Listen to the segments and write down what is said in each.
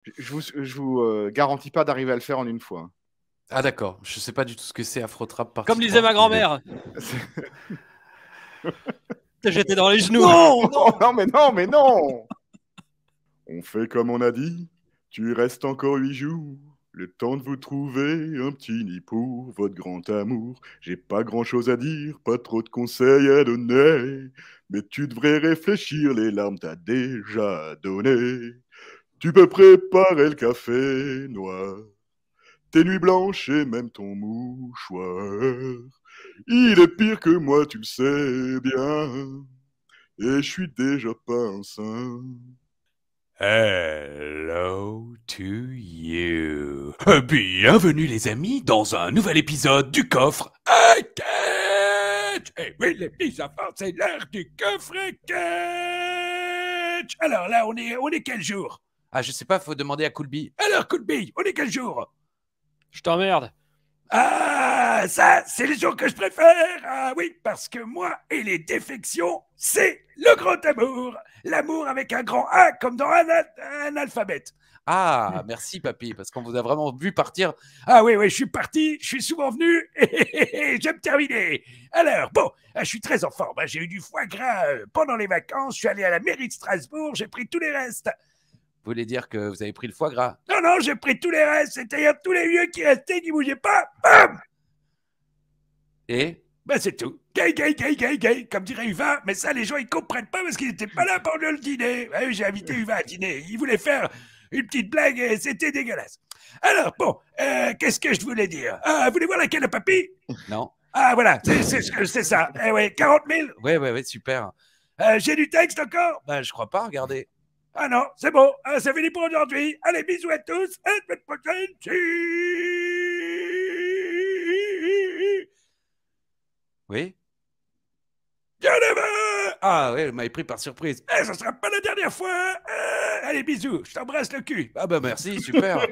Je vous garantis pas d'arriver à le faire en une fois. Ah d'accord, je sais pas du tout ce que c'est Afrotrap par Comme disait ma grand-mère. T'es jeté dans les genoux. Non, mais non. On fait comme on a dit. Tu restes encore 8 jours. Le temps de vous trouver un petit nid pour votre grand amour. J'ai pas grand chose à dire, pas trop de conseils à donner. Mais tu devrais réfléchir, les larmes t'as déjà donné. Tu peux préparer le café noir, tes nuits blanches et même ton mouchoir. Il est pire que moi, tu le sais bien. Et je suis déjà pas un saint. Hello to you. Bienvenue les amis dans un nouvel épisode du coffre à catch. Eh oui les petits enfants, c'est l'heure du coffre à catch. Alors là on est quel jour? Ah je sais pas, faut demander à Coolby. Alors Coolby, on est quel jour? Je t'emmerde. Ah, ça, c'est le jour que je préfère. Ah oui, parce que moi et les défections, c'est le grand amour. L'amour avec un grand A comme dans un alphabet. Ah, merci papy, parce qu'on vous a vraiment vu partir. Ah oui, je suis parti, je suis souvent venu et j'aime terminer. Alors, bon, je suis très en forme. J'ai eu du foie gras pendant les vacances, je suis allé à la mairie de Strasbourg, j'ai pris tous les restes. Vous voulez dire que vous avez pris le foie gras? Non, j'ai pris tous les restes, c'est-à-dire tous les vieux qui restaient, qui bougeaient pas. Bam! Et c'est tout. Gay, comme dirait Uva, mais ça, les gens, ils comprennent pas parce qu'ils n'étaient pas là pendant le dîner. Ouais, j'ai invité Uva à dîner. Il voulait faire une petite blague et c'était dégueulasse. Alors, bon, qu'est-ce que je voulais dire? Voulez voir laquelle, papy? Non. Ah, voilà, c'est ça. Eh ouais, 40 000? Ouais, super. J'ai du texte encore? Je crois pas, regardez. Ah non, c'est bon, c'est fini pour aujourd'hui. Allez, bisous à tous, à la semaine prochaine. Oui? Ah ouais, vous m'avez pris par surprise. Ça sera pas la dernière fois. Allez, bisous, je t'embrasse le cul. Ah bah merci, super.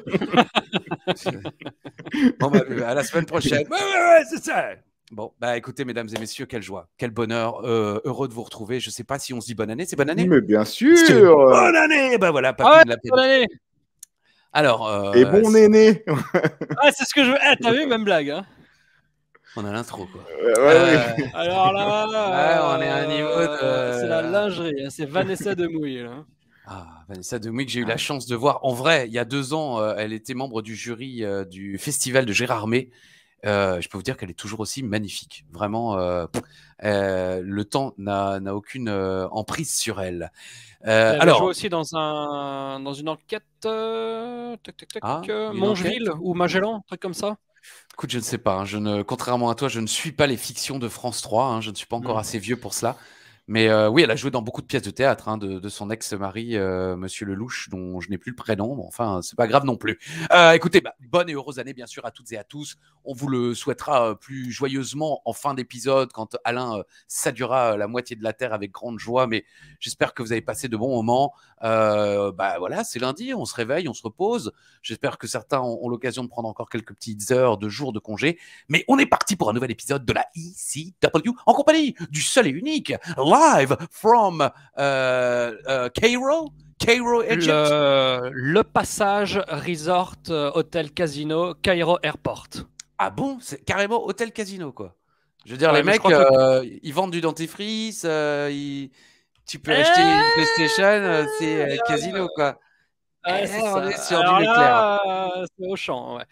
Bon bah, à la semaine prochaine. Ouais, c'est ça. Bon, bah écoutez, mesdames et messieurs, quelle joie, quel bonheur, heureux de vous retrouver. Je sais pas si on se dit bonne année, c'est bonne année? Mais bien sûr. Bonne année. Bah voilà, papy me l'a bonne année. Alors, et bon néné. Ah, c'est ce que je veux. T'as vu, même blague, hein. On a l'intro, quoi. Ouais. Alors là, on est à un niveau de... C'est la lingerie, hein. C'est Vanessa Demouy, là. Ah, Vanessa Demouy, que j'ai eu la chance de voir. En vrai, il y a 2 ans, elle était membre du jury du festival de Gérardmer. Je peux vous dire qu'elle est toujours aussi magnifique. Vraiment, le temps n'a aucune emprise sur elle. Elle joue aussi dans une enquête Mongeville ou Magellan, un truc comme ça. Écoute, je ne sais pas. Contrairement à toi, je ne suis pas les fictions de France 3. Je ne suis pas encore assez vieux pour cela. Mais oui, elle a joué dans beaucoup de pièces de théâtre de son ex-mari, Monsieur Lelouch, dont je n'ai plus le prénom. Bon, enfin, c'est pas grave non plus. Écoutez, bonne et heureuse année, bien sûr, à toutes et à tous. On vous le souhaitera plus joyeusement en fin d'épisode, quand Alain saluera la moitié de la Terre avec grande joie. Mais j'espère que vous avez passé de bons moments. Voilà, c'est lundi, on se réveille, on se repose. J'espère que certains ont l'occasion de prendre encore quelques petites heures de jours de congé. Mais on est parti pour un nouvel épisode de la ECW en compagnie du seul et unique live from Cairo, Egypt. Le Passage Resort Hotel Casino, Cairo Airport. Ah bon, c'est carrément Hôtel Casino, quoi. Je veux dire, les mecs, ils vendent du dentifrice, tu peux acheter une PlayStation, c'est casino, quoi. On est sur du nucléaire. C'est au champ, ouais.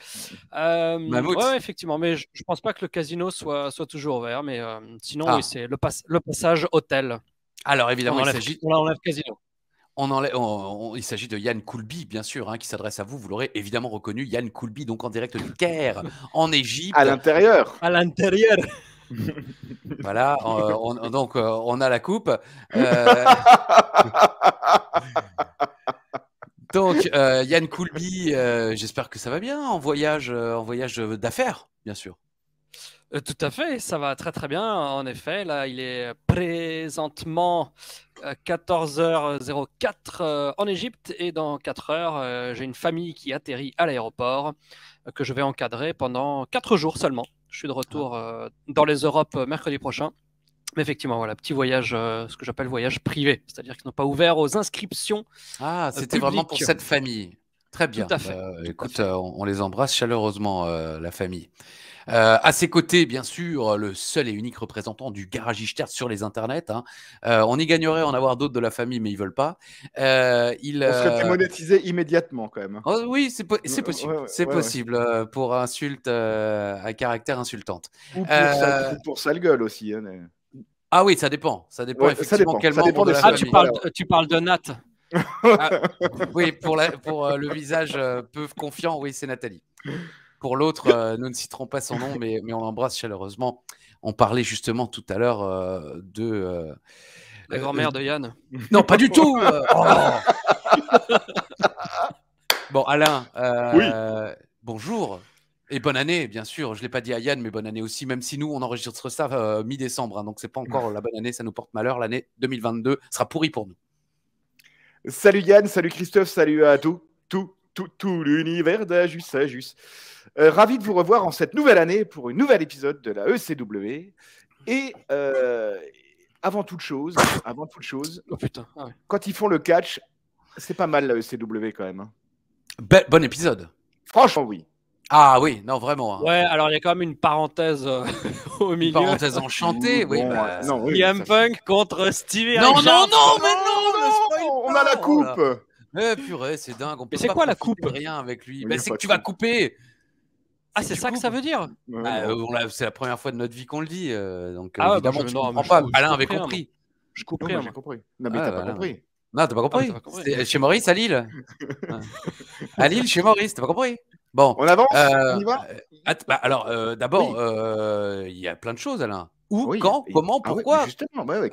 Ouais, effectivement, mais je pense pas que le casino soit toujours ouvert, mais sinon, oui, c'est le Passage Hôtel. Alors, évidemment, on enlève casino. Il s'agit de Yann Coolby, bien sûr, qui s'adresse à vous. Vous l'aurez évidemment reconnu, Yann Coolby, donc en direct du Caire, en Égypte. À l'intérieur. Voilà, donc on a la coupe. Donc, Yann Coolby, j'espère que ça va bien en voyage d'affaires, bien sûr. Tout à fait, ça va très très bien. En effet, là, il est présentement 14h04 en Égypte et dans 4 heures, j'ai une famille qui atterrit à l'aéroport que je vais encadrer pendant 4 jours seulement. Je suis de retour dans les Europes mercredi prochain. Mais effectivement, voilà, petit voyage, ce que j'appelle voyage privé, c'est-à-dire qu'ils n'ont pas ouvert aux inscriptions. Ah, c'était vraiment pour cette famille. Très bien. Tout à fait. Écoute, on les embrasse chaleureusement, la famille. À ses côtés, bien sûr, le seul et unique représentant du garagiste terre sur les internets. Hein. On y gagnerait en avoir d'autres de la famille, mais ils veulent pas. On serait démonétisé immédiatement quand même. Oh, oui, c'est possible. Ouais, C'est ouais, possible pour insulte à caractère insultante. Ou pour sale gueule aussi. Hein, mais... Ah oui, ça dépend. Ça dépend Ouais, effectivement ça dépend. quel Ça membre dépend de des la familles. Tu famille. parles, tu parles de Nat. Ah, oui, pour le visage peu confiant, oui, c'est Nathalie. Pour l'autre, nous ne citerons pas son nom, mais on l'embrasse chaleureusement. On parlait justement tout à l'heure de... La grand-mère de Yann. Non, pas du tout. Bon, Alain, Oui. bonjour et bonne année, bien sûr. Je ne l'ai pas dit à Yann, mais bonne année aussi, même si nous, on enregistre ça mi-décembre. Hein, donc, ce n'est pas encore la bonne année, ça nous porte malheur. L'année 2022 sera pourrie pour nous. Salut Yann, salut Christophe, salut à tout l'univers d'Ajus. Ravi de vous revoir en cette nouvelle année pour une nouvel épisode de la ECW. Et avant toute chose, Oh putain. Ah ouais. quand ils font le catch, c'est pas mal la ECW quand même. Hein. Bon épisode. Franchement, oui. Ah oui, non, vraiment. Hein. Ouais, alors il y a quand même une parenthèse au milieu. Parenthèse enchantée, oui. Bon, Bah... non, oui, CM Punk contre Stevie Non, Richards. mais non, ne spoil on pas. a la coupe. Purée, c'est dingue. On peut c'est pas quoi la profiter coupe de rien avec lui. Oui, Mais y a c'est pas que de tu vas coupe. couper. Ah, c'est ça que ça veut dire. C'est la première fois de notre vie qu'on le dit. Donc Ah ouais, évidemment, bah, tu non, comprends mais pas. je Alain avait comprends, compris. Je Non, couperai. moi, j'ai compris. Non, mais Ah, t'as pas voilà. compris. Non, t'as pas compris. t'as pas compris. C'était chez Maurice à Lille. Ouais. À Lille, chez Maurice, t'as pas compris. Bon. On avance, on y va. Alors, d'abord, il y a plein de choses, Alain. Où, Oui, quand, comment, ah oui, pourquoi. justement, ouais.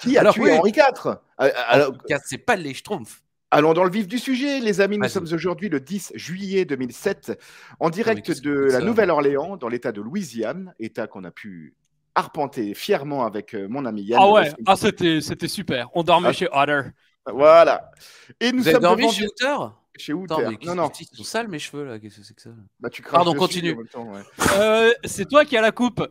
Qui a Alors, tué oui. Henri IV? Alors, c'est pas les Schtroumpfs. allons dans le vif du sujet, les amis. Nous Vas-y. sommes aujourd'hui le 10 juillet 2007, en mais direct qu'est-ce de que c'est que la ça Nouvelle-Orléans, dans l'état de Louisiane, état qu'on a pu arpenter fièrement avec mon ami Yann. Ah ouais, c'était super. On dormait chez Otter. Voilà. Et nous Vous avez sommes dormi devant chez Outer? chez Attends, Outer. mais Non. ils sont sales mes cheveux là. Qu'est-ce que c'est que ça? Bah, tu craches Pardon, dessus continue. en même temps, ouais. C'est toi qui as la coupe.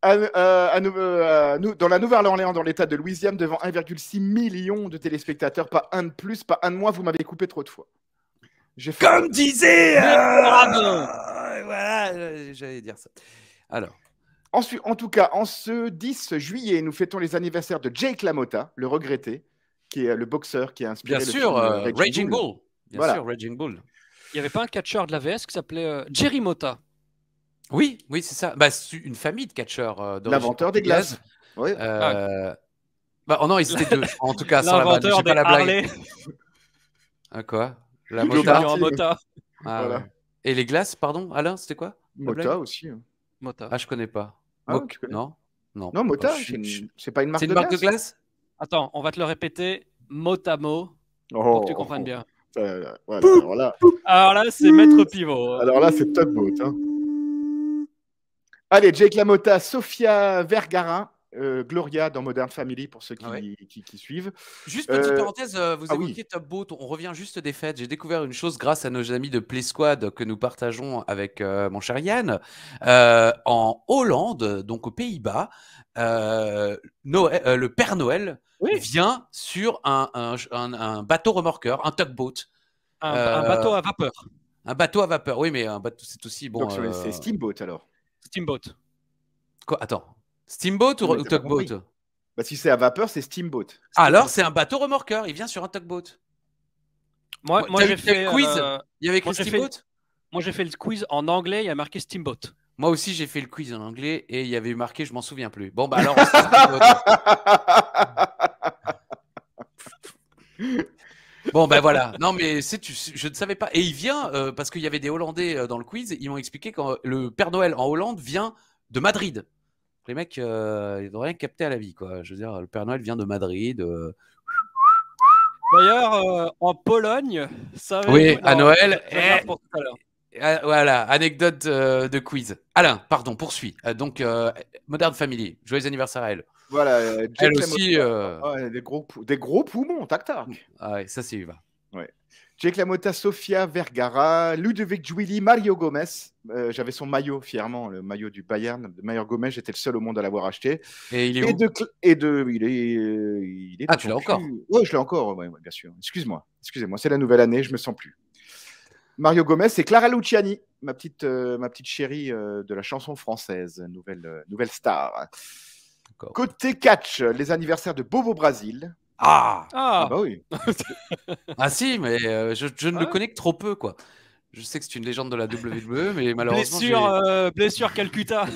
Dans la Nouvelle-Orléans, dans l'état de Louisiane, devant 1,6 million de téléspectateurs, pas un de plus, pas un de moins, vous m'avez coupé trop de fois. J'ai fait... Comme disait. Voilà, j'allais dire ça. Alors. En tout cas, en ce 10 juillet, nous fêtons les anniversaires de Jake LaMotta, le regretté, qui est le boxeur qui a inspiré Bien le sûr, film Raging Bull. Bien Voilà. sûr, Raging Bull. Il n'y avait pas un catcheur de la VS qui s'appelait Jerry Motta. Oui, c'est ça. Bah, c'est une famille de catcheurs d'origine L'inventeur des glaces. Oui. Bah, oh non, ils étaient deux. En tout cas, sans la blague. L'inventeur J'ai des pas la blague. Harley. Quoi? La Joe Motta. Martin. Motta. Ah, Voilà. ouais. Et les glaces, pardon, Alain, c'était quoi? la blague Motta aussi. Motta. Ah, je connais pas. Ah, tu connais. Non. Non, Motta, c'est pas une marque C'est une de marque glace. de glace? Attends, on va te le répéter mot à mot Oh, pour que tu comprennes bien. Voilà, Alors là, c'est Maître Pivot. alors là, c'est top boat. Hein. Allez, Jake LaMotta, Sofia Vergara, Gloria dans Modern Family pour ceux qui suivent. Juste petite parenthèse, vous oui. évoquiez Top Boat, on revient juste des fêtes. J'ai découvert une chose grâce à nos amis de Play Squad que nous partageons avec mon cher Yann. En Hollande, donc aux Pays-Bas, le Père Noël vient sur un bateau remorqueur, un tugboat. Un bateau à vapeur. Un bateau à vapeur, oui, mais un bateau, c'est aussi bon. Donc c'est Steamboat alors. Steamboat. Quoi? Attends. Steamboat ou Non, mais t'as pas tugboat? compris. Bah, si c'est à vapeur, c'est Steamboat. Alors, c'est un bateau remorqueur. Il vient sur un tugboat. Moi j'ai fait le quiz. Il y avait écrit moi, j'ai Steamboat. Moi, j'ai fait le quiz en anglais. Il y a marqué Steamboat. Moi aussi, j'ai fait le quiz en anglais et il y avait marqué, je m'en souviens plus. Bon, bah alors, bon, ben voilà. Non, mais je ne savais pas. Et il vient, parce qu'il y avait des Hollandais dans le quiz, ils m'ont expliqué que le Père Noël en Hollande vient de Madrid. Les mecs, ils n'ont rien capté à la vie, quoi. Je veux dire, le Père Noël vient de Madrid. D'ailleurs, en Pologne, ça va Oui, être- à non, Noël, ça va être pour tout à l'heure. Voilà, anecdote de quiz. Alain, pardon, poursuis. Donc, Modern Family, joyeux anniversaire à elle. Voilà, Jake Elle aussi. LaMotta. Ouais, des gros poumons, tac. Ah ouais, ça c'est Uva. Jake LaMotta, Sofia Vergara, Ludovic Giuili, Mario Gomez. J'avais son maillot, fièrement, le maillot du Bayern. De Mario Gomez, j'étais le seul au monde à l'avoir acheté. Et il est où? Il est Ah, dans tu l'as son encore? cul. Ouais, je l'ai encore, ouais, bien sûr. Excusez-moi, c'est la nouvelle année, je me sens plus. Mario Gomez et Clara Luciani, ma petite chérie de la chanson française, nouvelle star. D'accord. Côté catch, les anniversaires de Bobo Brasil. Ah, Ah, Bah oui. ah si, mais je ne Ah le ouais. connais que trop peu, quoi. Je sais que c'est une légende de la WWE, mais malheureusement, blessure Calcutta.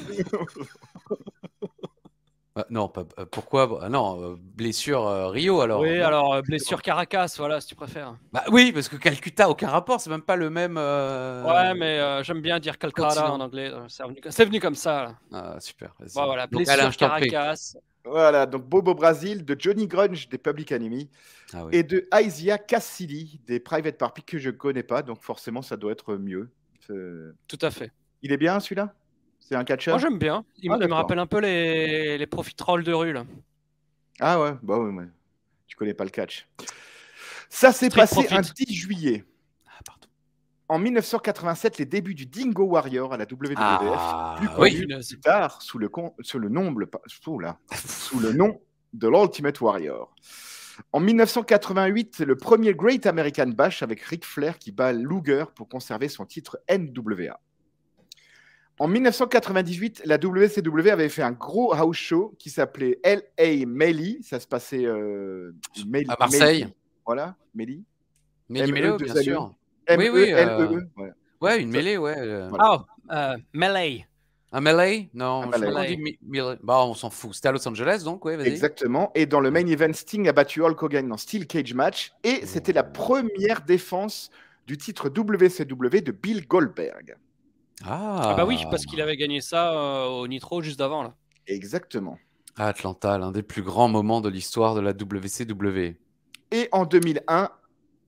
non, pas, pourquoi? Ah non, blessure Rio alors. Oui, non. alors blessure Caracas, voilà, si tu préfères. Bah oui, parce que Calcutta, aucun rapport, c'est même pas le même. Ouais, mais j'aime bien dire Calcutta continent. en anglais. C'est venu comme ça. Là. Ah, super. Vas-y. Bon, voilà, Donc, blessure Alain, je t'en prie. Caracas. Voilà, donc Bobo Brasil, de Johnny Grunge des Public Enemy, Ah oui. et de Aisia Cassidy des Private Party que je connais pas, donc forcément ça doit être mieux. Tout à fait. Il est bien celui-là? C'est un catcheur? Moi, j'aime bien. Il me d'accord. rappelle un peu les profiteroles de rue. Là. Ah ouais, bah ouais, tu connais pas le catch. Ça s'est Street passé Profit. un 10 juillet. Ah, pardon. En 1987, les débuts du Dingo Warrior à la WWF, Ah, plus oui. connu plus tard sous le nom de l'Ultimate Warrior. En 1988, le premier Great American Bash avec Ric Flair qui bat Luger pour conserver son titre NWA. En 1998, la WCW avait fait un gros house show qui s'appelait LA Melee. Ça se passait À Marseille. Voilà, Melee. Méli-mélo, bien sûr. Oui, Oui, L-E-E. Voilà. Ouais, une mêlée, ouais. Voilà. Oh, Melee. Un melee? Non, Un je melee. crois qu'on dit bah, on s'en fout. C'était à Los Angeles, donc, ouais, vas-y. Exactement. Et dans le main event, Sting a battu Hulk Hogan en Steel Cage Match. Et c'était la première défense du titre WCW de Bill Goldberg. Ah, bah oui, parce qu'il avait gagné ça au Nitro juste avant. Là. Exactement. Atlanta, l'un des plus grands moments de l'histoire de la WCW. Et en 2001,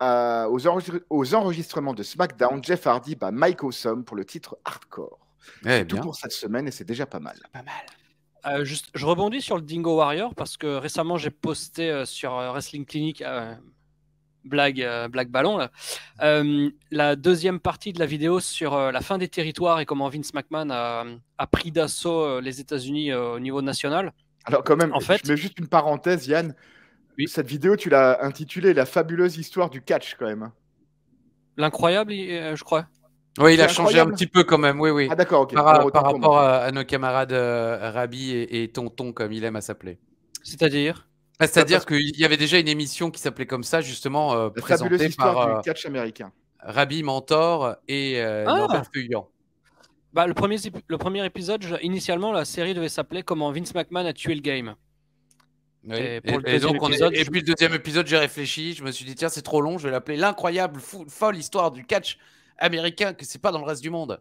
aux enregistrements de SmackDown, Jeff Hardy bat Mike Awesome pour le titre Hardcore. C'est tout pour cette semaine et c'est déjà pas mal. Pas mal. Je rebondis sur le Dingo Warrior parce que récemment j'ai posté sur Wrestling Clinic blague ballon là, la deuxième partie de la vidéo sur la fin des territoires et comment Vince McMahon a pris d'assaut les États-Unis au niveau national. Alors quand même, en fait, je mets juste une parenthèse, Yann. Oui. Cette vidéo, tu l'as intitulée La fabuleuse histoire du catch quand même. L'incroyable, je crois. Oui, il a C'est changé incroyable. un petit peu quand même, oui. Ah d'accord, ok. Par Alors, autant pour rapport moi. à nos camarades Rabi et Tonton, comme il aime à s'appeler. C'est-à-dire C'est-à-dire qu'il y avait déjà une émission qui s'appelait comme ça, justement, La fabuleuse présentée histoire par du catch américain. Rabi Mentor et Norbert Feuillant. Bah, le premier épisode, initialement, la série devait s'appeler Comment Vince McMahon a tué le game. Oui. Et pour le deuxième donc épisode, et puis le deuxième épisode, j'ai réfléchi, je me suis dit tiens c'est trop long, je vais l'appeler l'incroyable folle histoire du catch américain que c'est pas dans le reste du monde.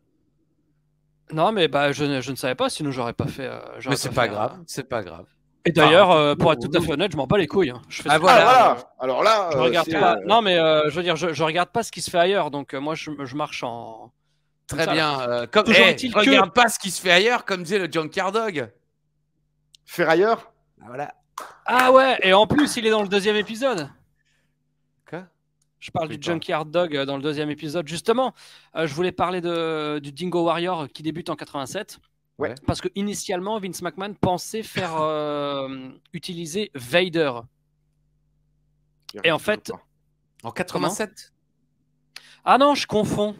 Non mais bah je ne savais pas, sinon j'aurais pas fait. Mais c'est pas grave, c'est pas grave. Et d'ailleurs, pour être tout à fait honnête, je m'en bats les couilles. Hein. Je fais voilà. Alors là, je regarde pas. Non mais je veux dire, je regarde pas ce qui se fait ailleurs, donc moi je marche en. Très ça, bien. regarde pas ce qui se fait ailleurs, comme disait le Junkyard Dog. Ferrailleur. Voilà. Ah ouais, et en plus il est dans le deuxième épisode. Quoi? Je parle du Junkyard Dog dans le deuxième épisode. Justement, je voulais parler du Dingo Warrior qui débute en 87. Ouais. Parce que initialement, Vince McMahon pensait faire utiliser Vader. Et en fait... En 87? Ah non, je confonds.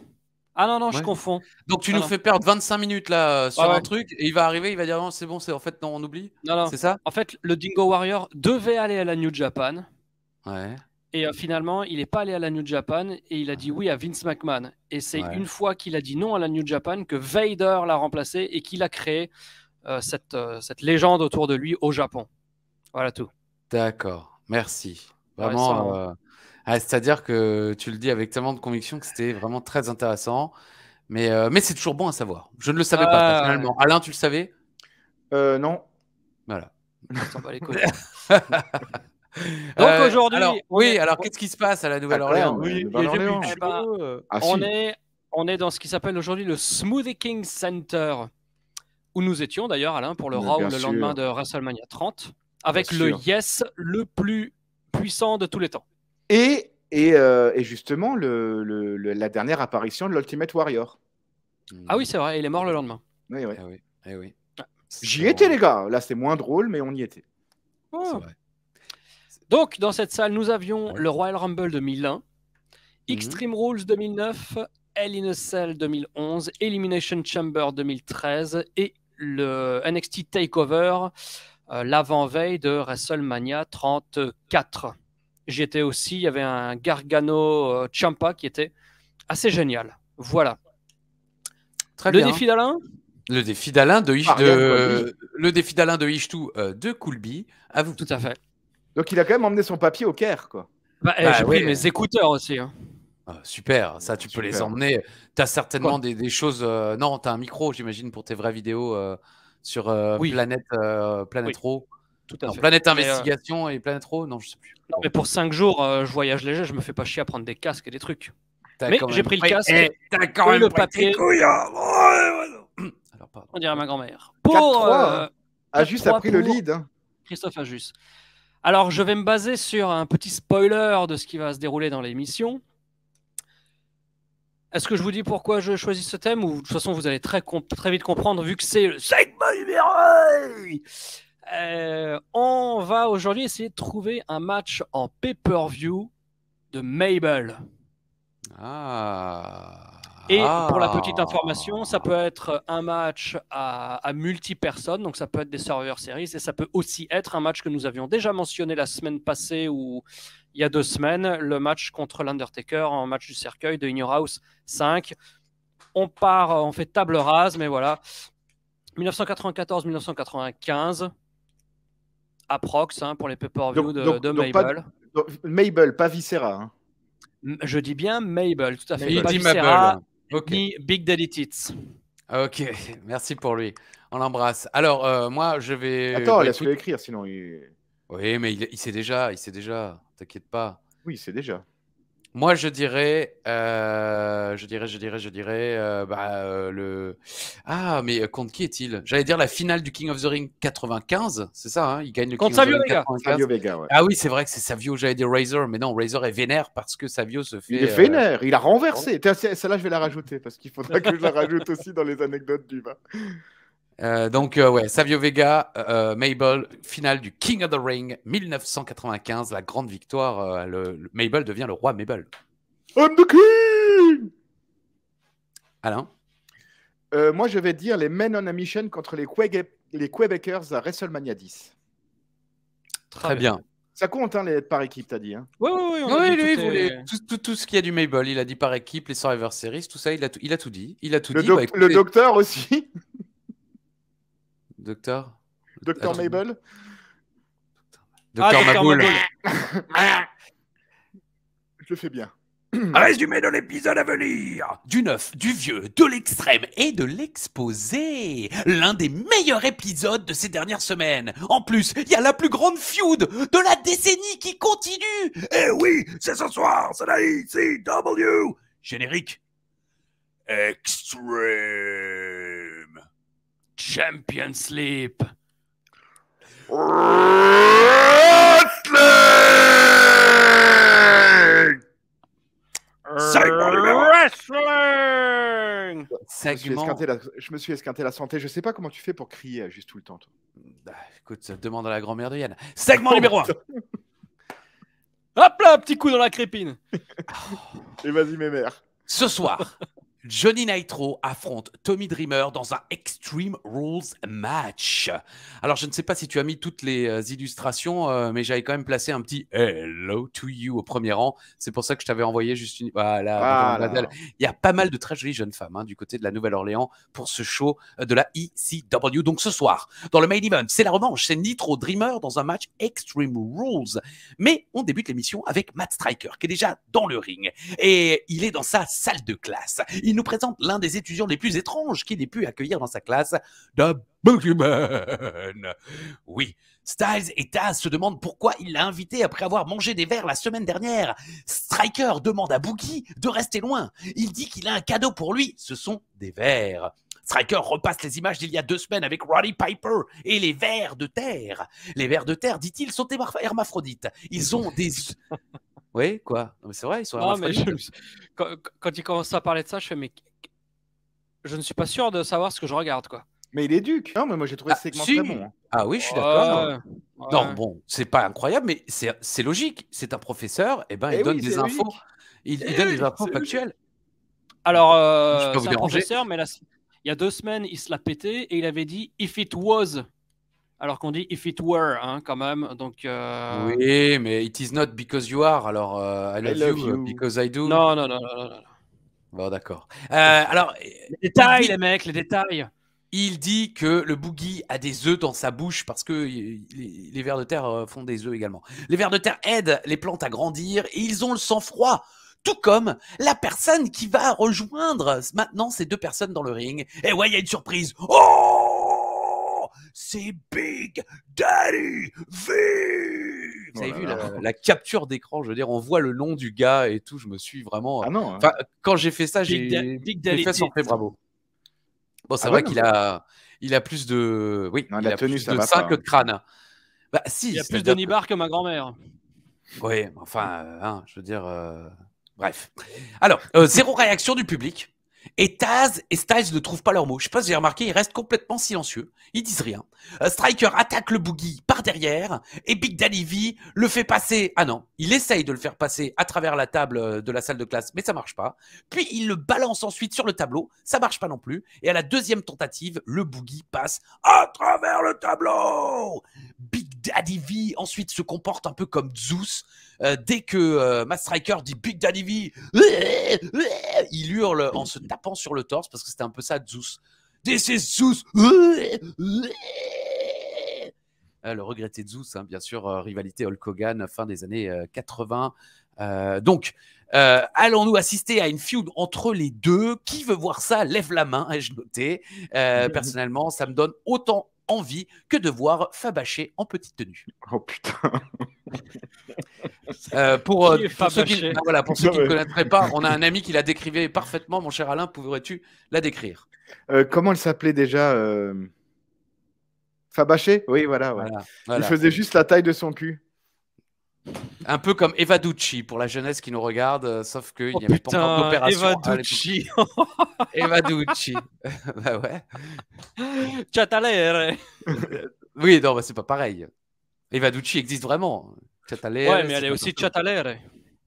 Je confonds. Donc tu nous fais perdre 25 minutes là sur un truc et il va arriver, il va dire non c'est bon, c'est en fait non on oublie. Non. C'est ça? En fait, le Dingo Warrior devait aller à la New Japan. Ouais. Et finalement, il n'est pas allé à la New Japan et il a dit oui à Vince McMahon. Et c'est une fois qu'il a dit non à la New Japan que Vader l'a remplacé et qu'il a créé cette légende autour de lui au Japon. Voilà tout. D'accord, merci. Vraiment, c'est-à-dire que tu le dis avec tellement de conviction que c'était vraiment très intéressant. Mais c'est toujours bon à savoir. Je ne le savais pas personnellement. Alain, tu le savais? Non. Voilà. On s'en bat les couilles. Donc aujourd'hui, alors qu'est-ce qui se passe à la Nouvelle-Orléans? On est dans ce qui s'appelle aujourd'hui le Smoothie King Center, où nous étions d'ailleurs, Alain, pour le Raw le lendemain de WrestleMania 30, avec le Yes le plus puissant de tous les temps. Et et justement la dernière apparition de l'Ultimate Warrior. Ah oui, c'est vrai, il est mort le lendemain. Oui, oui. Ah oui. Eh oui. J'y étais, les gars. Là, c'est moins drôle, mais on y était. C'est vrai. Donc, dans cette salle, nous avions Ouais. le Royal Rumble 2001, Extreme Rules 2009, Hell in a Cell 2011, Elimination Chamber 2013 et le NXT TakeOver l'avant-veille de WrestleMania 34. J'y étais aussi, il y avait un Gargano Ciampa qui était assez génial. Voilà. Très Le bien. défi d'Alain. Le défi d'Alain de Ariane le défi d'Alain de Ishtou de Coolby. À vous. Tout à fait. Donc, il a quand même emmené son papier au Caire, quoi. J'ai ouais. pris mes écouteurs aussi. Hein. Ah, super, ça tu peux les emmener. Tu as certainement des choses. Non, tu as un micro, j'imagine, pour tes vraies vidéos sur Oui. Planète Oui. Raw. Tout à Non, fait. Planète Mais, Investigation et Planète Raw, non, je sais plus. non, mais pour 5 jours, je voyage léger, je me fais pas chier à prendre des casques et des trucs. T'as Mais quand même j'ai pris le pris- casque. T'as quand et même le pris papier. tes couilles, hein. Alors, pardon. On dirait ma grand-mère. 4-3, Ajus a 4-3 pris le pour lead. Hein. Christophe Ajus. Alors, je vais me baser sur un petit spoiler de ce qui va se dérouler dans l'émission. Est-ce que je vous dis pourquoi je choisis ce thème ou de toute façon vous allez très vite comprendre vu que c'est le segment numéro 1. On va aujourd'hui essayer de trouver un match en pay-per-view de Mabel. Et pour la petite information, ça peut être un match à multi-personnes, donc ça peut être des serveurs series, et ça peut aussi être un match que nous avions déjà mentionné la semaine passée ou il y a 2 semaines, le match contre l'Undertaker en match du cercueil de In Your House 5. On fait table rase, mais voilà. 1994-1995, approx pour les pay-per-view de Mabel. Mabel, pas Viscera. Hein. Je dis bien Mabel, tout à fait. Il Pas dit Viscera, Mabel. Ok. ni Big Daddy Tits. Ok, merci pour lui. On l'embrasse. Alors, moi, je vais. Attends, laisse-le écrire, sinon Oui, mais il sait déjà. T'inquiète pas. Oui, c'est déjà. Moi, je dirais le. Ah, mais contre qui est-il? J'allais dire la finale du King of the Ring 95, c'est ça, hein? Il gagne le Contre King of the Savio Ring Vega. 95. Savio Vega, ouais. Ah oui, c'est vrai que c'est Savio, j'allais dire Razor, mais non, Razor est vénère parce que Savio se fait. Il est vénère, il a renversé. Tiens, celle-là, je vais la rajouter parce qu'il faudra que je la rajoute aussi dans les anecdotes du bas. Donc, Savio Vega, Mabel, finale du King of the Ring 1995, la grande victoire. Mabel devient le roi Mabel. I'm the king! Alain? Moi, je vais dire les Men on a Mission contre les Quebecers à WrestleMania 10. Très bien. Ça compte, hein, les par équipe, t'as dit. Hein. Oui, lui, il voulait tout ce qu'il y a du Mabel. Il a dit par équipe, les Survivor Series, tout ça, il a tout dit. Le docteur aussi. Docteur Mabel. Docteur Maboul. Je le fais bien. Résumé de l'épisode à venir. Du neuf, du vieux, de l'extrême et de l'exposé. L'un des meilleurs épisodes de ces dernières semaines. En plus, il y a la plus grande feud de la décennie qui continue. Eh oui, c'est ce soir, c'est la ECW. Générique. Extreme. Champion Sleep. Wrestling. Wrestling. Je me suis esquinté la santé. Je sais pas comment tu fais pour crier juste tout le temps. Toi. Écoute, demande à la grand-mère de Yann. Segment numéro 1. Hop là, petit coup dans la crépine. Et vas-y, mes mères. Ce soir, Johnny Nitro affronte Tommy Dreamer dans un Extreme Rules match. Alors, je ne sais pas si tu as mis toutes les illustrations, mais j'avais quand même placé un petit Hello to you au premier rang. C'est pour ça que je t'avais envoyé juste une. Voilà. Il y a pas mal de très jolies jeunes femmes du côté de la Nouvelle-Orléans pour ce show de la ECW. Donc, ce soir, dans le main event, c'est la revanche. C'est Nitro Dreamer dans un match Extreme Rules. Mais on débute l'émission avec Matt Striker, qui est déjà dans le ring. Et il est dans sa salle de classe. Il nous présente l'un des étudiants les plus étranges qu'il ait pu accueillir dans sa classe, The Boogeyman. Oui, Styles et Taz se demandent pourquoi il l'a invité après avoir mangé des verres la semaine dernière. Striker demande à Boogie de rester loin. Il dit qu'il a un cadeau pour lui, ce sont des verres. Striker repasse les images d'il y a 2 semaines avec Roddy Piper et les vers de terre. Les vers de terre, dit-il, sont hermaphrodites. Ils ont des... Oui, quoi? Non, mais c'est vrai, ils sont Non, mais hermaphrodites. quand il commence à parler de ça, je fais, mais je ne suis pas sûr de savoir ce que je regarde, quoi. Mais il est duc. Non, mais moi j'ai trouvé Ah, ce segment si. très bon. Hein. Ah oui, je suis d'accord. Ouais, Non, ouais. bon, c'est pas incroyable, mais c'est logique. C'est un professeur, et ben il Eh donne oui, des c'est infos. logique. Il donne des infos c'est logique. factuelles. Alors, Je peux pas vous c'est un déranger. professeur, mais là, il y a 2 semaines, il se l'a pété et il avait dit if it was, alors qu'on dit if it were, hein, quand même. Donc, Oui, mais it is not because you are. Alors, I love love you you. because I do. non, non, non, non, non, non. Bon, d'accord. Alors, Les détails, les mecs, les détails. il dit que le boogie a des œufs dans sa bouche parce que les vers de terre font des œufs également. Les vers de terre aident les plantes à grandir et ils ont le sang-froid. Tout comme la personne qui va rejoindre maintenant ces 2 personnes dans le ring. Et ouais, il y a une surprise. Oh, c'est Big Daddy V. Vous avez vu la capture d'écran, je veux dire, on voit le nom du gars et tout. Je me suis vraiment. Ah non. Hein. Enfin, quand j'ai fait ça, Big j'ai fait son fait bravo. Bon, c'est vrai qu'il a plus de. Oui, Non, il la a tenue, plus ça de va seins pas, que hein. de crâne. Bah, si, Il y a plus c'est-à-dire de nibards que ma grand-mère. Oui, enfin, hein, je veux dire. Bref. Alors, zéro réaction du public. Et Taz et Styles ne trouvent pas leurs mots. Je sais pas si vous avez remarqué, ils restent complètement silencieux. Ils disent rien. Striker attaque le boogie par derrière et Big Daddy V le fait passer. Ah non, il essaye de le faire passer à travers la table de la salle de classe, mais ça marche pas. Puis il le balance ensuite sur le tableau. Ça marche pas non plus. Et à la deuxième tentative, le boogie passe à travers le tableau. Big Daddy V ensuite se comporte un peu comme Zeus. Dès que Matt Striker dit Big Daddy V, il hurle en se tapant sur le torse parce que c'était un peu ça Zeus. This is Zeus. Le regretté Zeus, hein, bien sûr, rivalité Hulk Hogan, fin des années 80. Donc, allons-nous assister à une feud entre les deux? Qui veut voir ça? Lève la main, ai-je noté. Personnellement, ça me donne autant envie que de voir Fabaché en petite tenue. Oh putain. Pour Qui est ceux qui Fabaché ne connaîtraient pas, on a un ami qui la décrivait parfaitement. Mon cher Alain, pourrais-tu la décrire? Comment elle s'appelait déjà Fabaché? Oui, voilà. Ouais. Voilà. Il faisait juste la taille de son cul. Un peu comme Eva Ducci pour la jeunesse qui nous regarde, sauf qu'il n'y avait pas encore Putain, d'opération. Eva à l'époque. Ducci. Eva Ducci. Bah ouais. Ciatalere. Oui, non, bah, c'est pas pareil. Eva Ducci existe vraiment. Ciatalere, Ouais, mais elle c'est est pas aussi comme ça. Ciatalere.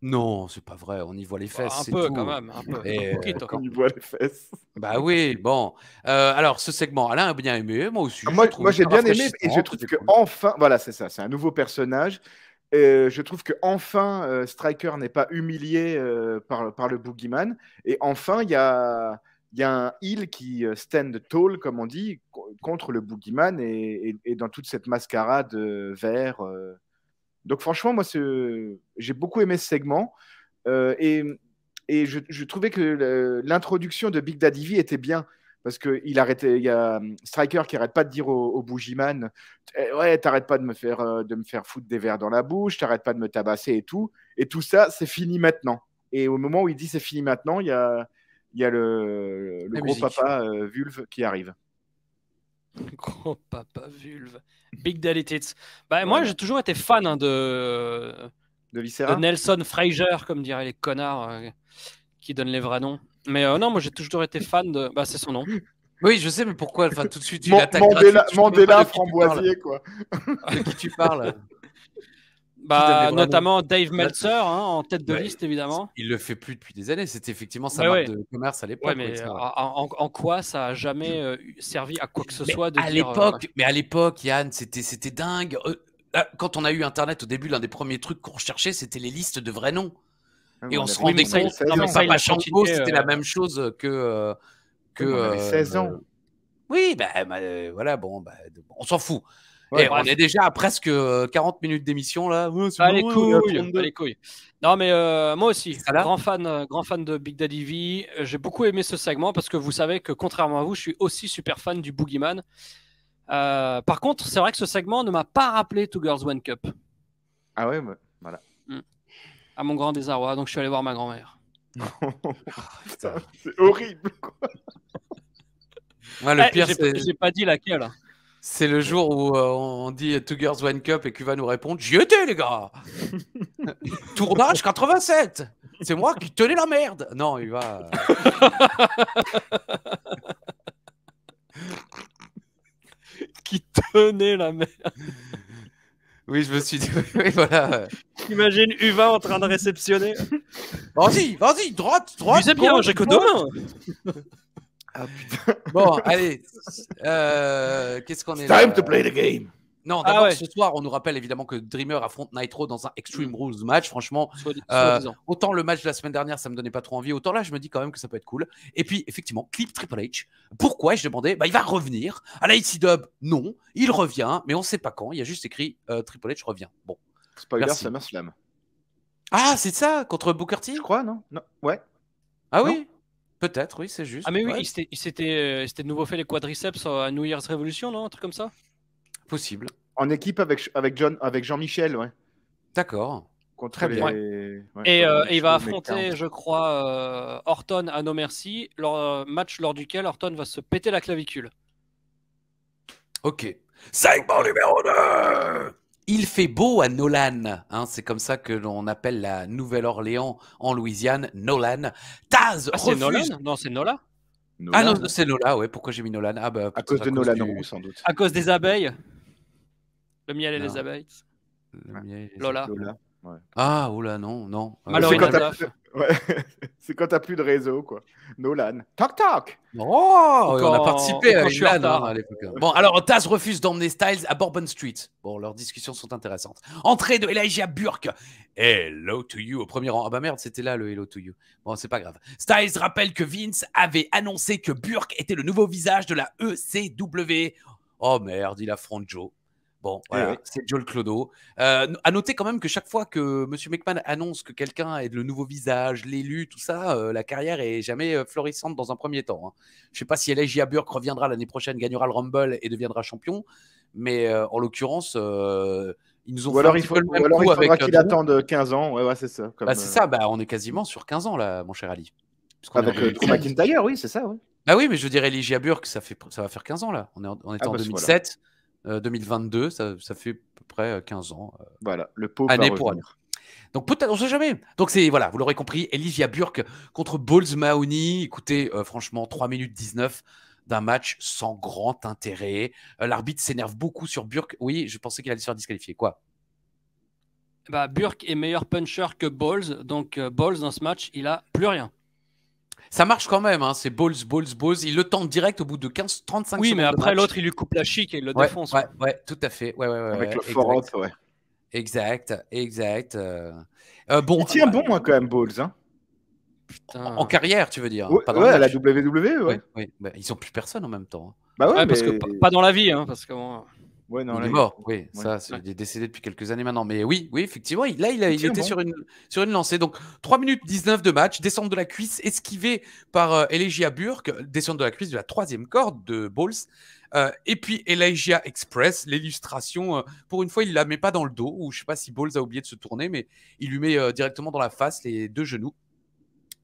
Non, c'est pas vrai. On y voit les fesses. Un c'est peu tout. quand même, un peu. Et, Poquito. Quand il voit les fesses. Bah oui, bon. Alors, ce segment, Alain a bien aimé. Moi aussi. Moi, trouvé j'ai ça bien aimé et je rafraîchissant, trouve c'était que cool. enfin, voilà, c'est ça, c'est un nouveau personnage. Je trouve que enfin Striker n'est pas humilié par le Boogeyman et enfin il y a un heel qui stand tall comme on dit contre le Boogeyman et dans toute cette mascarade vert. Donc franchement moi j'ai beaucoup aimé ce segment et je trouvais que l'introduction de Big Daddy V était bien. Parce qu'il il y a Striker qui arrête pas de dire au Boogeyman ouais, t'arrêtes pas de me faire foutre des verres dans la bouche, t'arrêtes pas de me tabasser et tout. Et tout ça, c'est fini maintenant. Et au moment où il dit c'est fini maintenant, il y a le La gros musique. papa Vulve qui arrive. Gros papa vulve. Big Daddy Tits. Bah, Voilà. moi, j'ai toujours été fan hein, de Viscera. Nelson Fraser, comme diraient les connards qui donnent les vrais noms. Mais non, moi, j'ai toujours été fan de. Bah, c'est son nom. Oui, je sais, mais pourquoi? Enfin, tout de suite, il attaque Mandela, gratuite, je sais même pas Mandela de qui tu parles. framboisier, quoi. De qui tu parles? Bah, donne les notamment Dave Meltzer, hein, en tête de Ouais, liste, évidemment. Il le fait plus depuis des années. C'était effectivement sa Ouais, marque ouais. de commerce à l'époque. Ouais, mais oui, c'est vrai. en quoi ça a jamais servi à quoi que ce Mais soit de à dire. l'époque, Yann, c'était dingue. Quand on a eu Internet au début, l'un des premiers trucs qu'on recherchait, c'était les listes de vrais noms. Et on se rendait compte ça, il a Papa Shango, continué, c'était la même chose que. On avait 16 ans. Oui, voilà, bon, on s'en fout. Ouais, Et on est déjà à presque 40 minutes d'émission là. Ouais, c'est Allez, bon, on est à couilles, 32. allez, couilles. Non, mais moi aussi, Ça là grand fan de Big Daddy V. J'ai beaucoup aimé ce segment parce que vous savez que contrairement à vous, je suis aussi super fan du Boogeyman. Par contre, c'est vrai que ce segment ne m'a pas rappelé Two Girls One Cup. Ah ouais, bah, voilà. À mon grand désarroi, donc je suis allé voir ma grand-mère. Putain, c'est horrible, quoi. Ouais, le pire, j'ai pas dit laquelle. c'est le jour où on dit Two Girls One Cup et Cuva nous répond j'y étais, les gars. Tournage 87. C'est moi qui tenais la merde. Non, il va. Qui tenait la mer. Oui, je me suis dit. Oui, voilà. Imagine Uva en train de réceptionner. Vas-y, droite. Tu sais bien, gauche, j'ai que droite. deux mains. Ah putain. Bon, allez. Qu'est-ce qu'on est Time là to play the game. Non, d'abord, ouais. ce soir, on nous rappelle évidemment que Dreamer affronte Nitro dans un Extreme Rules match. Franchement, Soi-disant. autant le match de la semaine dernière, ça me donnait pas trop envie, autant là, je me dis quand même que ça peut être cool. Et puis, effectivement, clip Triple H. Pourquoi je demandais il va revenir. À la IC Dub, non. Il revient, mais on sait pas quand. Il y a juste écrit Triple H revient. Bon. Spoiler, Merci. SummerSlam. Ah, c'est ça, contre Booker T Je crois, non? Non. Ouais. Ah oui peut-être, oui, c'est juste. Ah mais oui, Ouais, il s'était de nouveau fait les quadriceps à New Year's Revolution, non? Un truc comme ça? possible. En équipe avec Jean-Michel, ouais. D'accord. Contre Très bien. les... ouais, Et contre les il va shows, mais affronter, 40. je crois, Orton à No Mercy, match lors duquel Orton va se péter la clavicule. Ok. Segment numéro 2. Il fait beau à Nolan, hein, c'est comme ça que l'on appelle la Nouvelle-Orléans en Louisiane, Nolan. Taz Ah, c'est refuse. Nolan? Non, c'est Nola. Ah Nolan, non, c'est Nola, ouais. Pourquoi j'ai mis Nolan? Ah bah à cause peut-être de Nolan du- Roux, sans doute. À cause des abeilles. Le miel et Non. les abeilles. le miel et les- Lola. Lola. Ouais. Ah oula non. Mallory C'est quand t'as Nadaf. plus... ouais. C'est quand t'as plus de réseau, quoi. Nolan. Toc toc. Oh, Ou on a quand- participé ou à quand une je suis en LAN, hein, retard. à l'époque. Bon, alors Taz refuse d'emmener Styles à Bourbon Street. Bon, leurs discussions sont intéressantes. Entrée de Elijah Burke. Hello to you au premier rang. Ah bah merde, c'était là le Hello to you. Bon, c'est pas grave. Styles rappelle que Vince avait annoncé que Burke était le nouveau visage de la ECW. Oh merde, il affronte Joe. Bon, voilà, oui. c'est Joe le Clodo. À noter quand même que chaque fois que M. McMahon annonce que quelqu'un est le nouveau visage, l'élu, tout ça, la carrière est jamais florissante dans un premier temps. Hein. Je sais pas si Elijah Burke reviendra l'année prochaine, gagnera le Rumble et deviendra champion, mais en l'occurrence, ils nous ont Ou fait alors un il, petit faut... peu le ou même alors il coup faudra avec qu'il Drew. attende 15 ans. Ouais, c'est ça. Comme, Bah, c'est ça, bah, on est quasiment sur 15 ans là, mon cher Ali. Puisqu'on est en avec Drew 2013. McIntyre, oui, c'est ça. Ouais. Ah oui, mais je veux dire, Elijah Burke, ça va faire 15 ans là. On était en bah, 2007, 2022, ça fait à peu près 15 ans. Voilà, le pauvre Année va pour revenir. Donc peut-être, on sait jamais. Donc c'est, voilà, vous l'aurez compris, Elijah Burke contre Balls Mahoney. Écoutez, franchement, 3 minutes 19 d'un match sans grand intérêt. L'arbitre s'énerve beaucoup sur Burke. Oui, je pensais qu'il allait se faire disqualifier. Quoi? Bah, Burke est meilleur puncher que Balls, donc Balls dans ce match, il a plus rien. Ça marche quand même, hein. C'est Balls. Il le tente direct au bout de 35 Oui, secondes. mais de après match. l'autre, il lui coupe la chic et il le Ouais, défonce. ouais, tout à fait. Ouais, Avec le exact. fort ouais. Exact. Bon, Il tient bon, hein, quand même, Balls. Hein. Putain. en carrière, tu veux dire? Ouais, Pas dans ouais, le à la match. WWE, ouais. Ouais. Bah, ils sont plus personne en même temps. Hein. Bah ouais, Ouais, parce mais... que pas dans la vie, hein, parce que bon, Ouais, non, Il là, est mort, oui, Ouais. ça, il est décédé depuis quelques années maintenant. Mais oui, effectivement, il était tient bon. sur une lancée. Donc, 3 minutes 19 de match, descente de la cuisse, esquivé par Elijah Burke, descente de la cuisse de la 3e corde de Balls. Et puis, Elijah Express, l'illustration, pour une fois, il la met pas dans le dos, ou je sais pas si Balls a oublié de se tourner, mais il lui met directement dans la face les 2 genoux.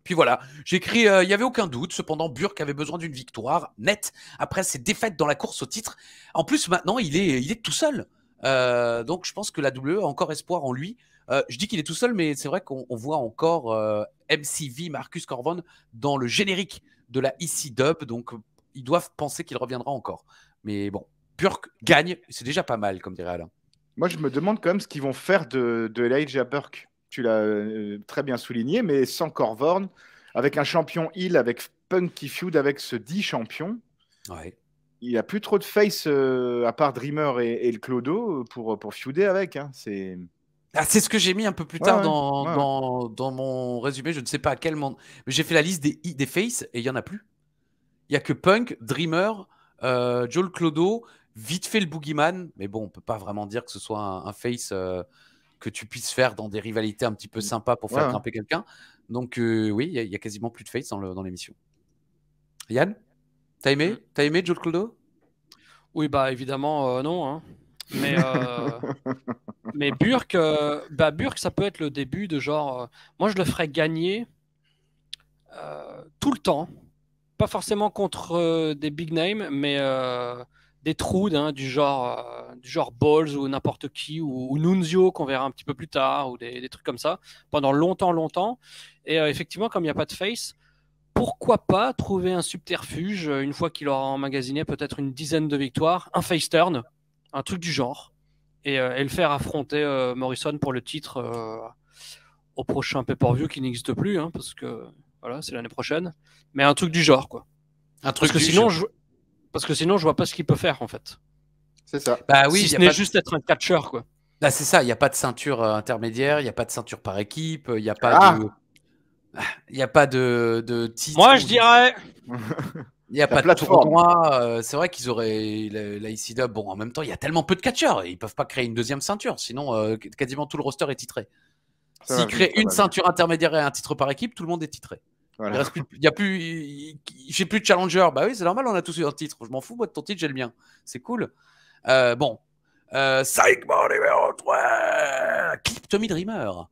Puis voilà, j'ai écrit, il n'y avait aucun doute. Cependant, Burke avait besoin d'une victoire nette après ses défaites dans la course au titre. En plus, maintenant, il est tout seul. Donc, je pense que la WWE a encore espoir en lui. Je dis qu'il est tout seul, mais c'est vrai qu'on voit encore MCV, Marcus Corvon, dans le générique de la ECW. Donc, ils doivent penser qu'il reviendra encore. Mais bon, Burke gagne, c'est déjà pas mal, comme dirait Alain. Moi, je me demande quand même ce qu'ils vont faire de Elijah Burke. Tu l'as très bien souligné, mais sans Corvorn, avec un champion heel, avec Punk qui feud avec ce 10 champion, Ouais. il n'y a plus trop de face à part Dreamer et le Clodo pour feuder avec. Hein. C'est ce que j'ai mis un peu plus tard Ouais, dans mon résumé. Je ne sais pas à quel moment. Mais j'ai fait la liste des faces et il n'y en a plus. Il n'y a que Punk, Dreamer, Joel Clodo, vite fait le Boogeyman. Mais bon, on ne peut pas vraiment dire que ce soit un face que tu puisses faire dans des rivalités un petit peu sympas pour faire grimper quelqu'un. Donc oui, il y a quasiment plus de face dans l'émission. Yann, t'as aimé Joel Clodo? oui, bah évidemment non. Hein. Mais Burke, Burke, ça peut être le début de genre. Moi, je le ferais gagner tout le temps. Pas forcément contre des big names, mais des trous du genre Balls ou n'importe qui, ou Nunzio qu'on verra un petit peu plus tard, ou des trucs comme ça, pendant longtemps. Et effectivement, comme il n'y a pas de face, pourquoi pas trouver un subterfuge une fois qu'il aura emmagasiné peut-être une dizaine de victoires, un face turn, un truc du genre, et le faire affronter Morrison pour le titre au prochain pay-per-view qui n'existe plus, hein, parce que voilà, c'est l'année prochaine, mais un truc du genre, quoi. Un truc Parce que sinon, je vois pas ce qu'il peut faire, en fait. C'est ça. Bah oui, si ce n'est juste être un catcheur, quoi. Bah, c'est ça, il n'y a pas de ceinture intermédiaire, il n'y a pas de ceinture par équipe, il n'y a pas de. Il n'y a pas de titre. Moi, je dirais. Il n'y a pas de tournoi. C'est vrai qu'ils auraient la IC Dub. Bon, en même temps, il y a tellement peu de catcheurs. Ils peuvent pas créer une deuxième ceinture. Sinon, quasiment tout le roster est titré. S'ils créent une ceinture intermédiaire et un titre par équipe, tout le monde est titré. Voilà. Il reste plus, il y a plus, j'ai plus de challenger. Bah oui, c'est normal, on a tous eu un titre. Je m'en fous, moi, de ton titre, j'ai le mien. C'est cool. Bon. Segment numéro 3. Clip Tommy Dreamer.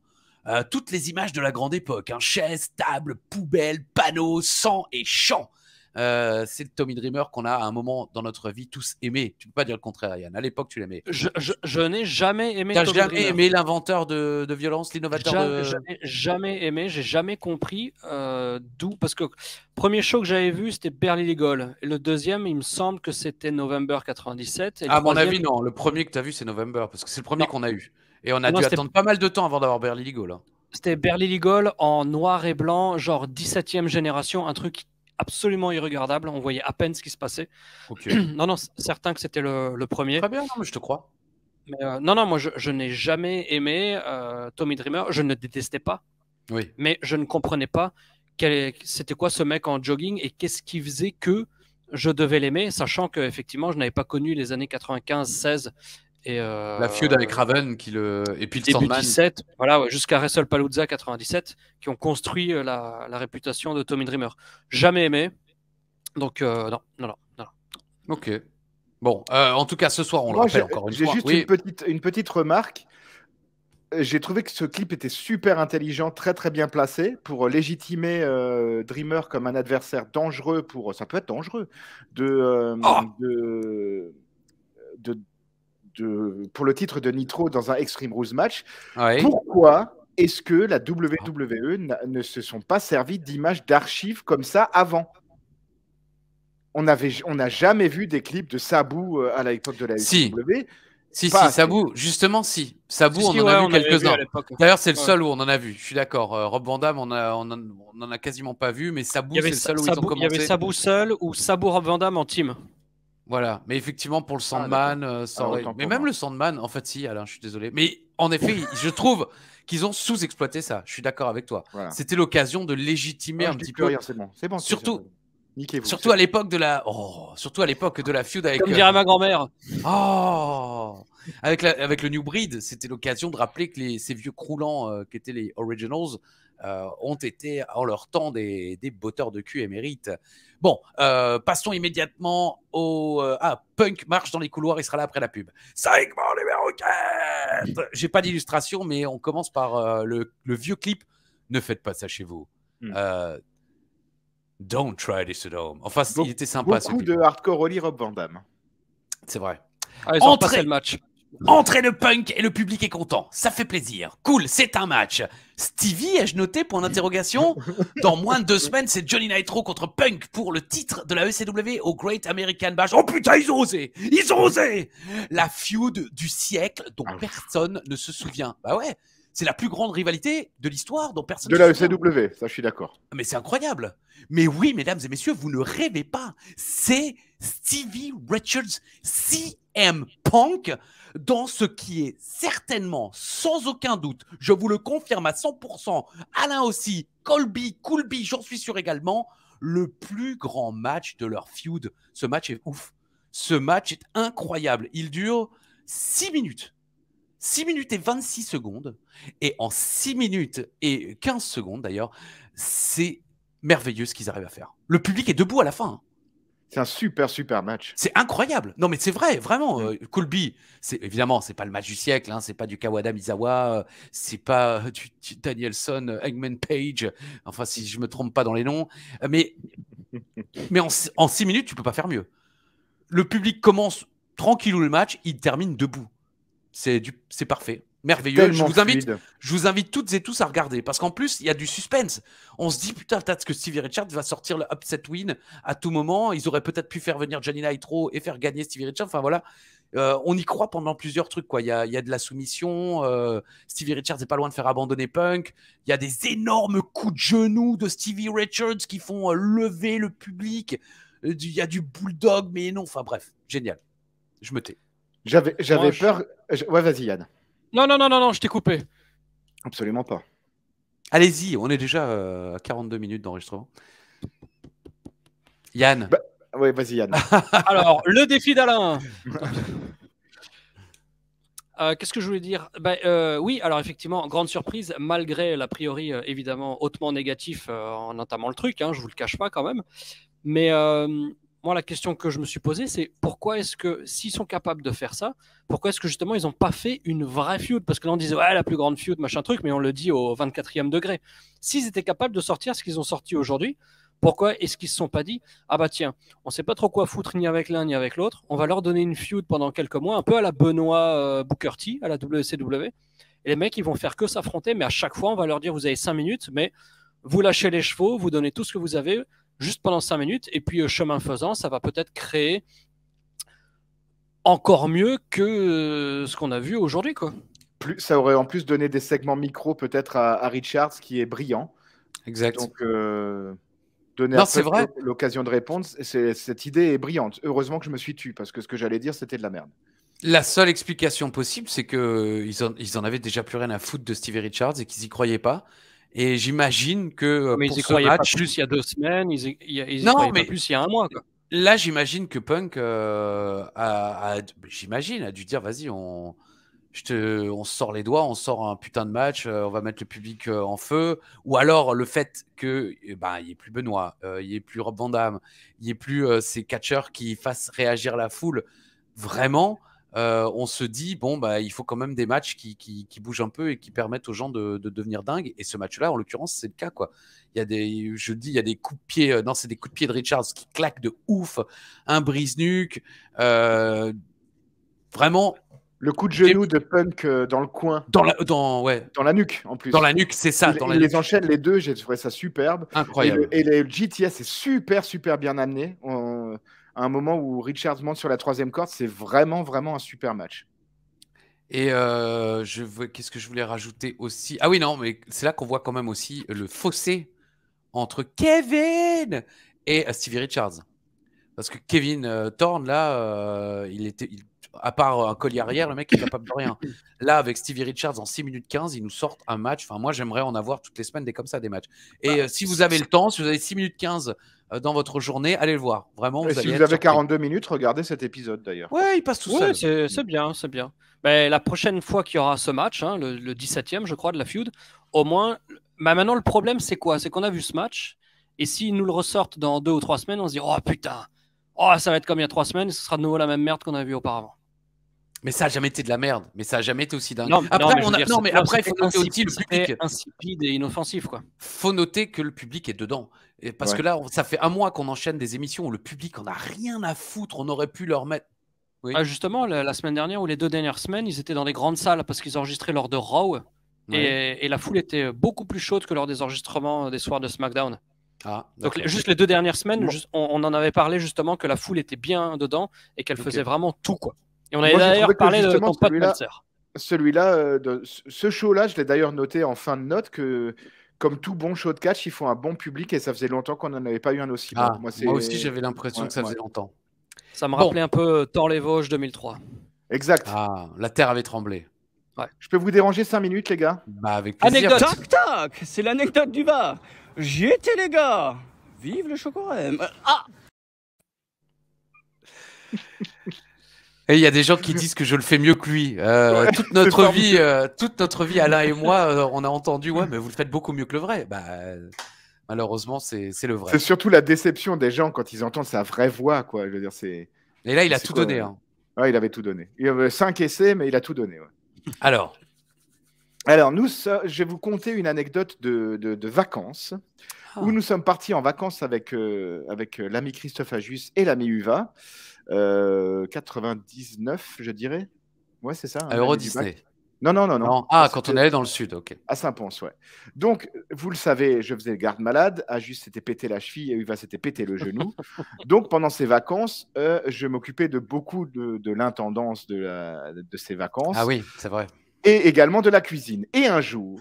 Toutes les images de la grande époque. Hein. Chaises, tables, poubelles, panneaux, sang et chant. C'est le Tommy Dreamer qu'on a à un moment dans notre vie tous aimé. Tu peux pas dire le contraire, Yann. À l'époque, tu l'aimais. Je n'ai jamais aimé Tommy Dreamer. Jamais aimé l'inventeur de violence, l'innovateur Jamais aimé, j'ai jamais compris d'où. Parce que le premier show que j'avais vu, c'était Barely Legal. Et le deuxième, il me semble que c'était November 97. Et à mon avis, non. Le premier que tu as vu, c'est November. Parce que c'est le premier qu'on a eu. Et on a dû attendre pas mal de temps avant d'avoir Barely Legal. Hein. C'était Barely Legal en noir et blanc, genre 17e génération, un truc absolument irregardable. On voyait à peine ce qui se passait. Okay. Non, certain que c'était le premier. Très bien, non, mais je te crois. Mais non, moi je n'ai jamais aimé Tommy Dreamer. Je ne détestais pas. Oui. Mais je ne comprenais pas c'était quoi ce mec en jogging et qu'est-ce qui faisait que je devais l'aimer, sachant que effectivement je n'avais pas connu les années 95-16. Et la feud avec Raven et puis le début Sandman. 17, voilà, ouais, jusqu'à WrestlePalooza 97, qui ont construit la réputation de Tommy Dreamer. Jamais aimé. Donc non. Ok. Bon, en tout cas, ce soir, on le rappelle encore une fois. J'ai juste une petite remarque. J'ai trouvé que ce clip était super intelligent, très très bien placé pour légitimer Dreamer comme un adversaire dangereux ça peut être dangereux pour le titre de Nitro dans un Extreme Rules match. Ouais. Pourquoi est-ce que la WWE ne se sont pas servis d'images d'archives comme ça avant ? On n'a jamais vu des clips de Sabu à l'époque de la WWE. Si, Sabu, justement, Sabu, on en a vu quelques-uns. D'ailleurs, c'est le seul où on en a vu. Je suis d'accord. Rob Van Dam, on en a quasiment pas vu, mais Sabu, c'est le seul où ils ont commencé. Il y avait Sabu seul ou Sabu Rob Van Dam en team. Voilà, mais effectivement, pour le Sandman, mais même le Sandman, en fait, si, Alain, je suis désolé. Mais en effet, je trouve qu'ils ont sous-exploité ça. Je suis d'accord avec toi. Voilà. C'était l'occasion de légitimer un petit peu. Rien, c'est bon. Surtout à l'époque de la feud avec. Comme dirait ma grand-mère. Avec le New Breed, c'était l'occasion de rappeler que ces vieux croulants qui étaient les Originals ont été en leur temps des botteurs de cul émérites. Bon, passons immédiatement au Punk marche dans les couloirs, il sera là après la pub. Segment numéro 4. J'ai pas d'illustration, mais on commence par le vieux clip. Ne faites pas ça chez vous. Don't try this at home. Enfin, il était sympa. Beaucoup de hardcore Holly Rob Van Dam. C'est vrai. Ils ont passé le match. Entrée de Punk et le public est content. Ça fait plaisir. Cool, c'est un match. Stevie, ai-je noté, point d'interrogation. Dans moins de 2 semaines, c'est Johnny Nitro contre Punk pour le titre de la ECW au Great American Bash. Oh putain, ils ont osé. La feud du siècle dont personne ne se souvient. Bah ouais. C'est la plus grande rivalité de l'histoire dont personne ne se souvient. De la ECW, ça je suis d'accord. Mais c'est incroyable. Mais oui, mesdames et messieurs, vous ne rêvez pas. C'est Stevie Richards, CM Punk, dans ce qui est certainement, sans aucun doute, je vous le confirme à 100%, Alain aussi, Colby, j'en suis sûr également, le plus grand match de leur feud. Ce match est ouf. Ce match est incroyable. Il dure 6 minutes. 6 minutes et 26 secondes. Et en 6 minutes et 15 secondes, d'ailleurs, c'est merveilleux ce qu'ils arrivent à faire. Le public est debout à la fin. C'est un super match. C'est incroyable. Non, mais c'est vrai, vraiment. Colby, évidemment, c'est pas le match du siècle. Hein, c'est pas du Kawada Misawa. C'est pas du Danielson, Eggman Page. Enfin, si je me trompe pas dans les noms. Mais en 6 minutes, tu peux pas faire mieux. le public commence tranquillou le match, il termine debout. C'est parfait. Merveilleux. Je vous invite toutes et tous à regarder parce qu'en plus, il y a du suspense. On se dit, putain, peut-être que Stevie Richards va sortir le upset win à tout moment. Ils auraient peut-être pu faire venir Johnny Nitro et faire gagner Stevie Richards. Enfin voilà. On y croit pendant plusieurs trucs, quoi. Il y a de la soumission. Stevie Richards n'est pas loin de faire abandonner Punk. Il y a des énormes coups de genoux de Stevie Richards qui font lever le public. Il y a du bulldog, mais non. Enfin bref, génial. Je me tais. J'avais peur. Ouais, vas-y, Yann. Non, je t'ai coupé. Absolument pas. Allez-y, on est déjà à 42 minutes d'enregistrement. Yann. Ouais, vas-y, Yann. Alors, le défi d'Alain. Qu'est-ce que je voulais dire? Oui, alors effectivement, grande surprise, malgré l'a priori évidemment hautement négatif en entamant le truc, je vous le cache pas quand même. Mais moi, la question que je me suis posée, c'est pourquoi est-ce que, s'ils sont capables de faire ça, pourquoi est-ce que justement ils n'ont pas fait une vraie feud? Parce que là on disait, ouais, la plus grande feud, machin truc, mais on le dit au 24e degré. S'ils étaient capables de sortir ce qu'ils ont sorti aujourd'hui, pourquoi est-ce qu'ils ne se sont pas dit, ah bah tiens, on ne sait pas trop quoi foutre ni avec l'un ni avec l'autre, on va leur donner une feud pendant quelques mois, un peu à la Benoît Booker T, à la WCW, et les mecs ils vont faire que s'affronter, mais à chaque fois on va leur dire, vous avez 5 minutes, mais vous lâchez les chevaux, vous donnez tout ce que vous avez, juste pendant 5 minutes, et puis chemin faisant, ça va peut-être créer encore mieux que ce qu'on a vu aujourd'hui, quoi. Ça aurait en plus donné des segments micro peut-être à Richards qui est brillant. Exact. Donc donner l'occasion de répondre, cette idée est brillante. Heureusement que je me suis tué parce que ce que j'allais dire c'était de la merde. La seule explication possible, c'est qu'ils en avaient déjà plus rien à foutre de Stevie Richards et qu'ils y croyaient pas. Et j'imagine que mais ils y croyaient pas plus il y a 2 semaines, ils y croyaient pas plus il y a un mois, quoi. Là, j'imagine que Punk a dû dire, vas-y, on sort les doigts, on sort un putain de match, on va mettre le public en feu. Ou alors le fait qu'il n'y ait plus Benoît, il n'y ait plus Rob Van Dam, il n'y ait plus ces catcheurs qui fassent réagir la foule. Vraiment, on se dit, bon, il faut quand même des matchs qui bougent un peu et qui permettent aux gens de devenir dingues. Et ce match-là, en l'occurrence, c'est le cas, quoi. Il y a des coups de pied, non, c'est des coups de pied de Richards qui claquent de ouf, un brise-nuque, vraiment. Le coup de genou de Punk dans le coin. Dans la nuque, en plus. Dans la nuque, c'est ça. Il les enchaîne les deux, j'ai trouvé ça superbe. Incroyable. Et le GTS est super bien amené. À un moment où Richards monte sur la 3e corde, c'est vraiment un super match. Et qu'est-ce que je voulais rajouter aussi? Ah oui, non, mais c'est là qu'on voit quand même aussi le fossé entre Kevin et Stevie Richards. Parce que Kevin Thorne, là, à part un collier arrière, le mec est capable de rien. Là, avec Stevie Richards en 6 minutes 15, il nous sort un match. Enfin, moi, j'aimerais en avoir toutes les semaines des comme ça, des matchs. Et si vous avez le temps, si vous avez 6 minutes 15 dans votre journée, allez le voir. Vraiment, si vous avez 42 minutes, regardez cet épisode d'ailleurs. Ouais, il passe tout seul. C'est bien. Mais la prochaine fois qu'il y aura ce match, le 17e, je crois, de la feud, au moins. Maintenant, le problème, c'est quoi? C'est qu'on a vu ce match. Et s'ils nous le ressortent dans 2 ou 3 semaines, on se dit, oh putain, ça va être comme il y a 3 semaines, ce sera de nouveau la même merde qu'on a vu auparavant. Mais ça n'a jamais été de la merde. Mais ça n'a jamais été aussi dingue. Après, il faut noter aussi le public. Insipide et inoffensif, quoi. Faut noter que le public est dedans. Parce que là, ça fait un mois qu'on enchaîne des émissions où le public en a rien à foutre. On aurait pu leur mettre. Oui. Justement, la semaine dernière ou les 2 dernières semaines, ils étaient dans les grandes salles parce qu'ils enregistraient lors de Raw. Et la foule était beaucoup plus chaude que lors des enregistrements des soirs de SmackDown. Donc juste les 2 dernières semaines, on en avait parlé justement que la foule était bien dedans et qu'elle faisait vraiment tout, quoi. Et on avait d'ailleurs parlé de ton pote Meltzer. Ce show-là, je l'ai d'ailleurs noté en fin de note que, comme tout bon show de catch, il faut un bon public et ça faisait longtemps qu'on n'en avait pas eu un aussi bon. Moi aussi, j'avais l'impression que ça faisait longtemps. Ça me rappelait un peu Thor-les-Vosges 2003. Exact. La terre avait tremblé. Ouais. Je peux vous déranger 5 minutes, les gars? Avec plaisir. Anecdote. Tac, c'est l'anecdote du bar. J'y étais, les gars. Vive le chocorème. Et il y a des gens qui disent que je le fais mieux que lui. Toute notre vie, Alain et moi, on a entendu, mais vous le faites beaucoup mieux que le vrai. Malheureusement, c'est le vrai. C'est surtout la déception des gens quand ils entendent sa vraie voix, quoi. Je veux dire, Et là, il a tout donné. Ouais, il avait tout donné. Il avait 5 essais, mais il a tout donné. Ouais. Alors, Alors, je vais vous conter une anecdote de vacances, où nous sommes partis en vacances avec l'ami Christophe Ajus et l'ami Uva. 99, je dirais. Ouais, c'est ça. À Euro Disney. Non. Ah, quand on allait dans le sud, ok. À Saint-Pons, ouais. Donc, vous le savez, je faisais le garde malade. Ajus s'était pété la cheville et Uva s'était pété le genou. Donc, pendant ces vacances, je m'occupais de beaucoup de l'intendance de ces vacances. Ah oui, c'est vrai. Et également de la cuisine. Et un jour,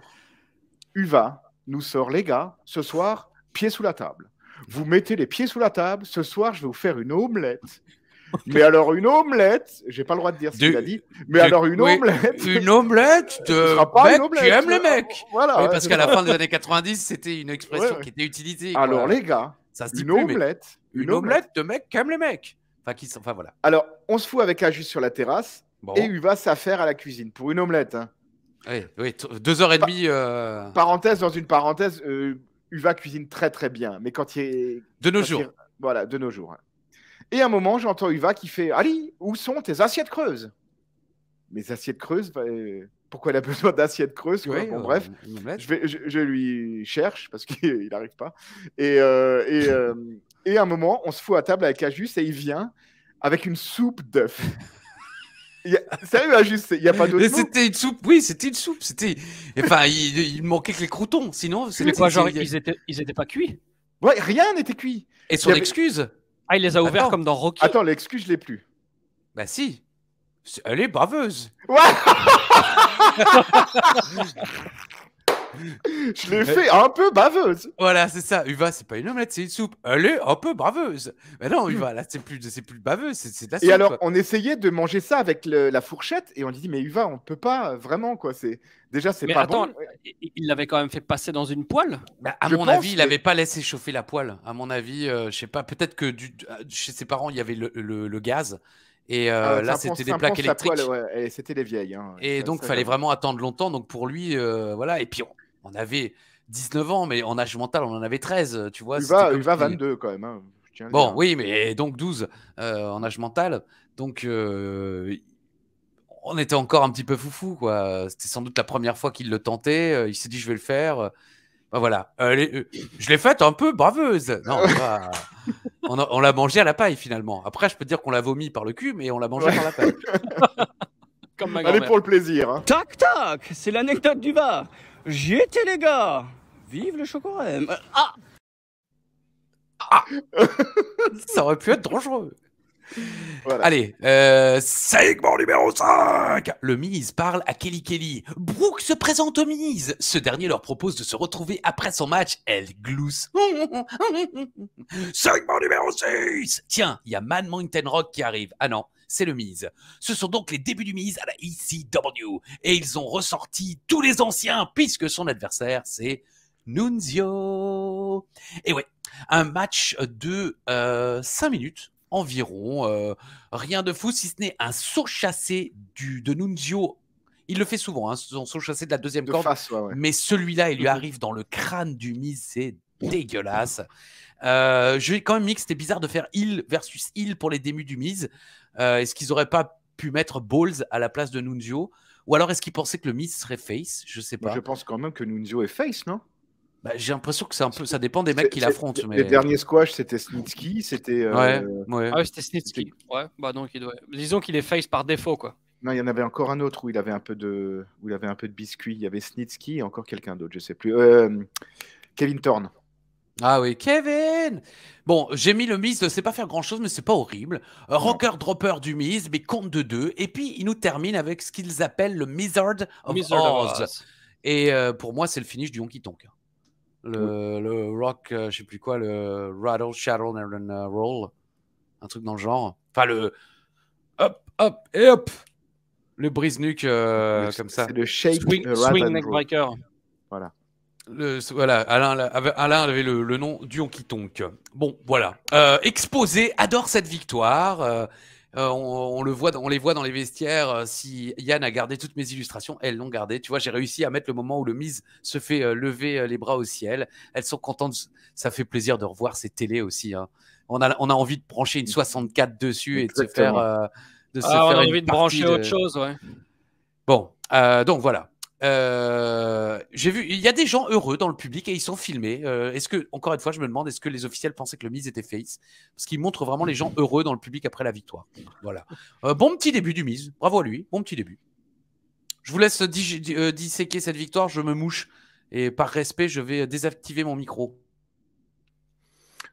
Uva nous sort, les gars, ce soir, pieds sous la table. Vous mettez les pieds sous la table. Ce soir, je vais vous faire une omelette. Mais alors, une omelette, j'ai pas le droit de dire ce qu'il a dit, mais alors une omelette. Une omelette de qui aime les mecs. Voilà. Oui, parce qu'à la fin des années 90, c'était une expression qui était utilisée. Alors, quoi. les gars, ça se dit une plus, omelette. Une omelette de mecs qui aiment les mecs. Enfin, voilà. Alors, on se fout avec Ajus sur la terrasse et Uva s'affaire à la cuisine pour une omelette. Hein. Oui, 2h30. Parenthèse dans une parenthèse, Uva cuisine très très bien, mais quand il est. De nos jours. Voilà, de nos jours. Hein. Et à un moment, j'entends Uva qui fait Ali, où sont tes assiettes creuses? Mes assiettes creuses pourquoi elle a besoin d'assiettes creuses Bon, bref, je lui cherche parce qu'il n'arrive pas. Et à un moment, on se fout à table avec Ajus et il vient avec une soupe d'œufs. Sérieux, Ajus, il n'y a pas d'autre mot. C'était une soupe, oui, c'était une soupe. Enfin, il manquait que les croutons, sinon. Mais quoi, genre, ils étaient pas cuits? Ouais, rien n'était cuit. Et son excuse? Ah, il les a ouverts comme dans Rocky. Attends, l'excuse, je l'ai plus. Bah si. Elle est baveuse. Ouais. Je l'ai fait un peu baveuse. Voilà, c'est ça. Uva, c'est pas une omelette, c'est une soupe. Elle est un peu baveuse. Mais non, Uva, là, c'est plus baveuse, c'est de la soupe. Et alors, on essayait de manger ça avec la fourchette et on dit, mais Uva, on peut pas vraiment, quoi. Déjà, c'est pas bon. Il l'avait quand même fait passer dans une poêle. Bah, à mon avis, il n'avait pas laissé chauffer la poêle. À mon avis, je sais pas, peut-être que chez ses parents, il y avait le gaz. Et là, c'était des plaques électriques. C'était les vieilles. Hein. Et donc, il fallait vraiment attendre longtemps. Donc, pour lui, voilà. Et puis, on avait 19 ans, mais en âge mental, on en avait 13. Tu vois, Uva 22 quand même. Hein. Bon, oui, mais donc 12 en âge mental. Donc, on était encore un petit peu foufou, quoi. C'était sans doute la première fois qu'il le tentait. Il s'est dit, je vais le faire. Ben voilà. Je l'ai faite un peu braveuse. Non, on l'a mangé à la paille, finalement. Après, je peux te dire qu'on l'a vomi par le cul, mais on l'a mangé par la paille. Comme ma Allez, pour le plaisir. Hein. Tac, tac, c'est l'anecdote du bar. J'y étais, les gars. Vive le chocorème. Ça aurait pu être dangereux. Voilà. Allez, segment numéro 5. Le Miz parle à Kelly Kelly. Brooke se présente au Miz. Ce dernier leur propose de se retrouver après son match. Elle glousse. Segment numéro 6. Tiens, il y a Man Mountain Rock qui arrive. Ah non, c'est le Miz. Ce sont donc les débuts du Miz à la ECW. Et ils ont ressorti tous les anciens puisque son adversaire, c'est Nunzio. Et ouais, un match de 5 minutes. Environ, rien de fou si ce n'est un saut chassé de Nunzio. Il le fait souvent, hein, son saut chassé de la deuxième corde, face, ouais. Mais celui-là, il lui arrive dans le crâne du Miz, c'est dégueulasse. Je vais quand même dire que c'était bizarre de faire heel versus heel pour les débuts du Miz. Est-ce qu'ils n'auraient pas pu mettre Balls à la place de Nunzio? Ou alors est-ce qu'ils pensaient que le Miz serait face? Je sais pas. Je pense quand même que Nunzio est face, non? Bah, j'ai l'impression que c'est un peu, ça dépend des mecs qui l'affrontent. Mais... Les derniers squash, c'était Snitsky, c'était. Ouais. Ah, c'était Snitsky. Ouais, bah donc disons qu'il est face par défaut, quoi. Non, il y en avait encore un autre où il avait un peu de biscuit. Il y avait Snitsky et encore quelqu'un d'autre, je sais plus. Kevin Thorne. Ah oui, Kevin. Bon, j'ai mis le Miz, c'est pas faire grand-chose, mais c'est pas horrible. Rocker dropper du Miz, mais compte de 2. Et puis, il nous termine avec ce qu'ils appellent le Mizzard of Oz. Et pour moi, c'est le finish du Honky Tonk. Le rock, je sais plus quoi, le rattle, shadow and roll, un truc dans le genre. Enfin, le hop, hop et hop, le brise-nuque comme ça. C'est le shake, swing neckbreaker. Voilà. Voilà, Alain avait le nom du Honky Tonk. Bon, voilà. Exposé adore cette victoire. On les voit dans les vestiaires. Si Yann a gardé toutes mes illustrations, elles l'ont gardé. Tu vois, j'ai réussi à mettre le moment où le Miz se fait lever les bras au ciel. Elles sont contentes. Ça fait plaisir de revoir ces télés aussi. Hein. On a envie de brancher une 64 dessus. Exactement. Et de se faire. On a envie de brancher autre chose, ouais. Bon, donc voilà. J'ai vu, il y a des gens heureux dans le public et ils sont filmés. Est-ce que, encore une fois, je me demande, est-ce que les officiels pensaient que le Miz était face? Parce qu'il montre vraiment les gens heureux dans le public après la victoire. Voilà. Bon petit début du Miz. Bravo à lui. Bon petit début. Je vous laisse disséquer cette victoire. Je me mouche et par respect, je vais désactiver mon micro.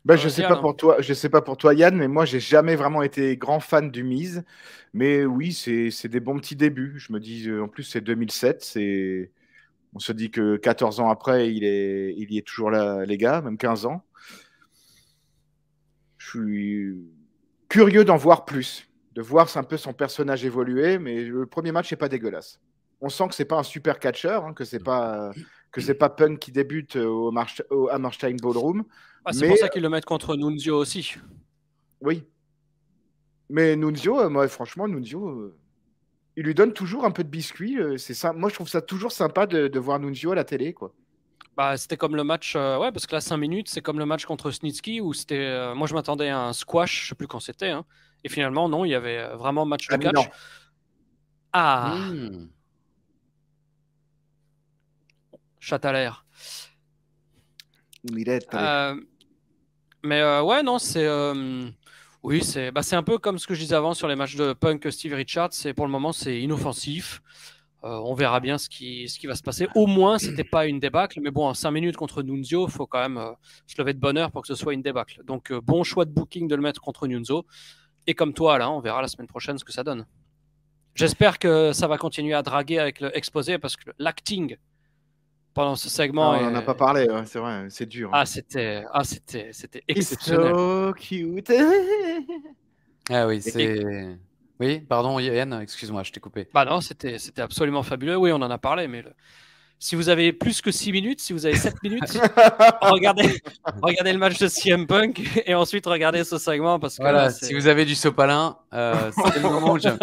Ben, je sais Yann, pas hein. pour toi, je sais pas pour toi, Yann, mais moi, j'ai jamais vraiment été grand fan du Miz. Mais oui, c'est des bons petits débuts. Je me dis, en plus, c'est 2007. On se dit que 14 ans après, il y est toujours là, les gars, même 15 ans. Je suis curieux d'en voir plus, de voir un peu son personnage évoluer, mais le premier match n'est pas dégueulasse. On sent que c'est pas un super catcheur, que c'est pas Punk qui débute au Hammerstein Ballroom. C'est pour ça qu'ils le mettent contre Nunzio aussi. Oui. Mais Nunzio, moi, franchement, Nunzio, il lui donne toujours un peu de biscuit. Moi, je trouve ça toujours sympa de voir Nunzio à la télé, quoi. C'était comme le match, ouais, parce que là, 5 minutes, c'est comme le match contre Snitsky où c'était. Moi, je m'attendais à un squash, je sais plus quand c'était. Hein, et finalement, non, il y avait vraiment match de catch. Ah, Châtelaire. Mais ouais, non, c'est. Oui, c'est un peu comme ce que je disais avant sur les matchs de Punk Steve Richards. Pour le moment, c'est inoffensif. On verra bien ce qui va se passer. Au moins, c'était pas une débâcle. Mais bon, en 5 minutes contre Nunzio, il faut quand même se lever de bonne heure pour que ce soit une débâcle. Donc, bon choix de booking de le mettre contre Nunzio. Et comme toi, Alain, on verra la semaine prochaine ce que ça donne. J'espère que ça va continuer à draguer avec le exposé parce que l'acting pendant ce segment. On n'en a pas parlé, c'est vrai, c'est dur. C'était exceptionnel. It's so cute. Ah oui, c'est. Oui, pardon, Yann, excuse-moi, je t'ai coupé. Bah non, c'était absolument fabuleux. Oui, on en a parlé, mais si vous avez plus que 6 minutes, si vous avez 7 minutes, regardez le match de CM Punk et ensuite regardez ce segment parce que voilà, là, si vous avez du sopalin, c'est le moment où j'aime.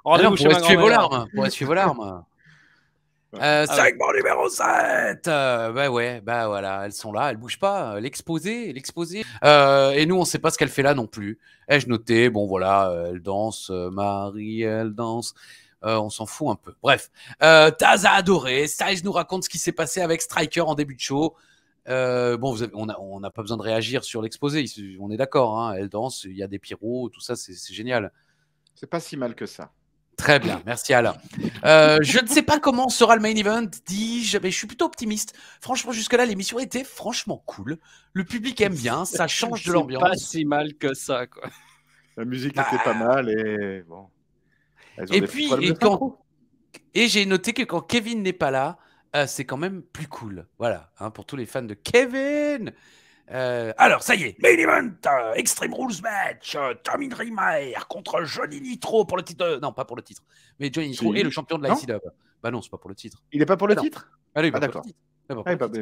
Rendez-vous chez ma essuyer vos grand-mère. larmes, pour essuyer vos larmes. Segment numéro 7. Bah ouais, bah voilà, elles sont là, elles bougent pas. L'exposé. Et nous, on sait pas ce qu'elle fait là non plus. Ai-je noté, bon voilà, elle danse, Marie, elle danse. On s'en fout un peu. Bref, Taz a adoré. Styles nous raconte ce qui s'est passé avec Striker en début de show. Bon, on n'a pas besoin de réagir sur l'exposé. On est d'accord, hein, elle danse, il y a des pyros, tout ça, c'est génial. C'est pas si mal que ça. Très bien, merci Alain. Je ne sais pas comment sera le main event, dis-je, mais je suis plutôt optimiste. Franchement, jusque-là, l'émission était franchement cool. Le public aime bien, ça change de l'ambiance. C'est pas si mal que ça, quoi. La musique était pas mal et bon. Et puis, j'ai noté que quand Kevin n'est pas là, c'est quand même plus cool. Voilà, hein, pour tous les fans de Kevin. Alors, ça y est, main event, Extreme Rules match, Tommy Dreamer contre Johnny Nitro pour le titre. Non, pas pour le titre. Mais Johnny Nitro est le champion de l'ICW. Bah non, c'est pas pour le titre. Il est pas pour le titre? Ah, d'accord.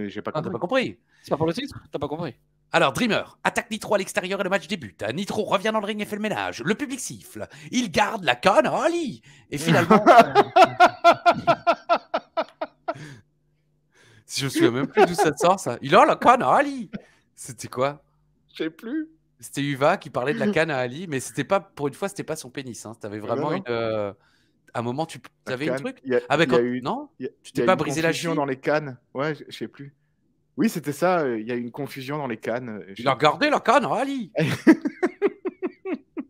J'ai pas compris. C'est pas pour le titre? T'as pas compris? Alors, Dreamer attaque Nitro à l'extérieur et le match débute. Nitro revient dans le ring et fait le ménage. Le public siffle. Il garde la canne à Ali. Et finalement... Je me souviens même plus d'où ça sort, ça. Il a la canne à Ali. C'était quoi? Je sais plus. C'était Uva qui parlait de la canne à Ali, mais c'était pas, pour une fois, c'était pas son pénis. Hein. T'avais vraiment une... À un moment, tu avais un truc. Non, tu t'es pas brisé la cheville dans les cannes. Ouais, je sais plus. Oui, c'était ça. Il y a eu une confusion dans les cannes. Il a gardé la canne à Ali.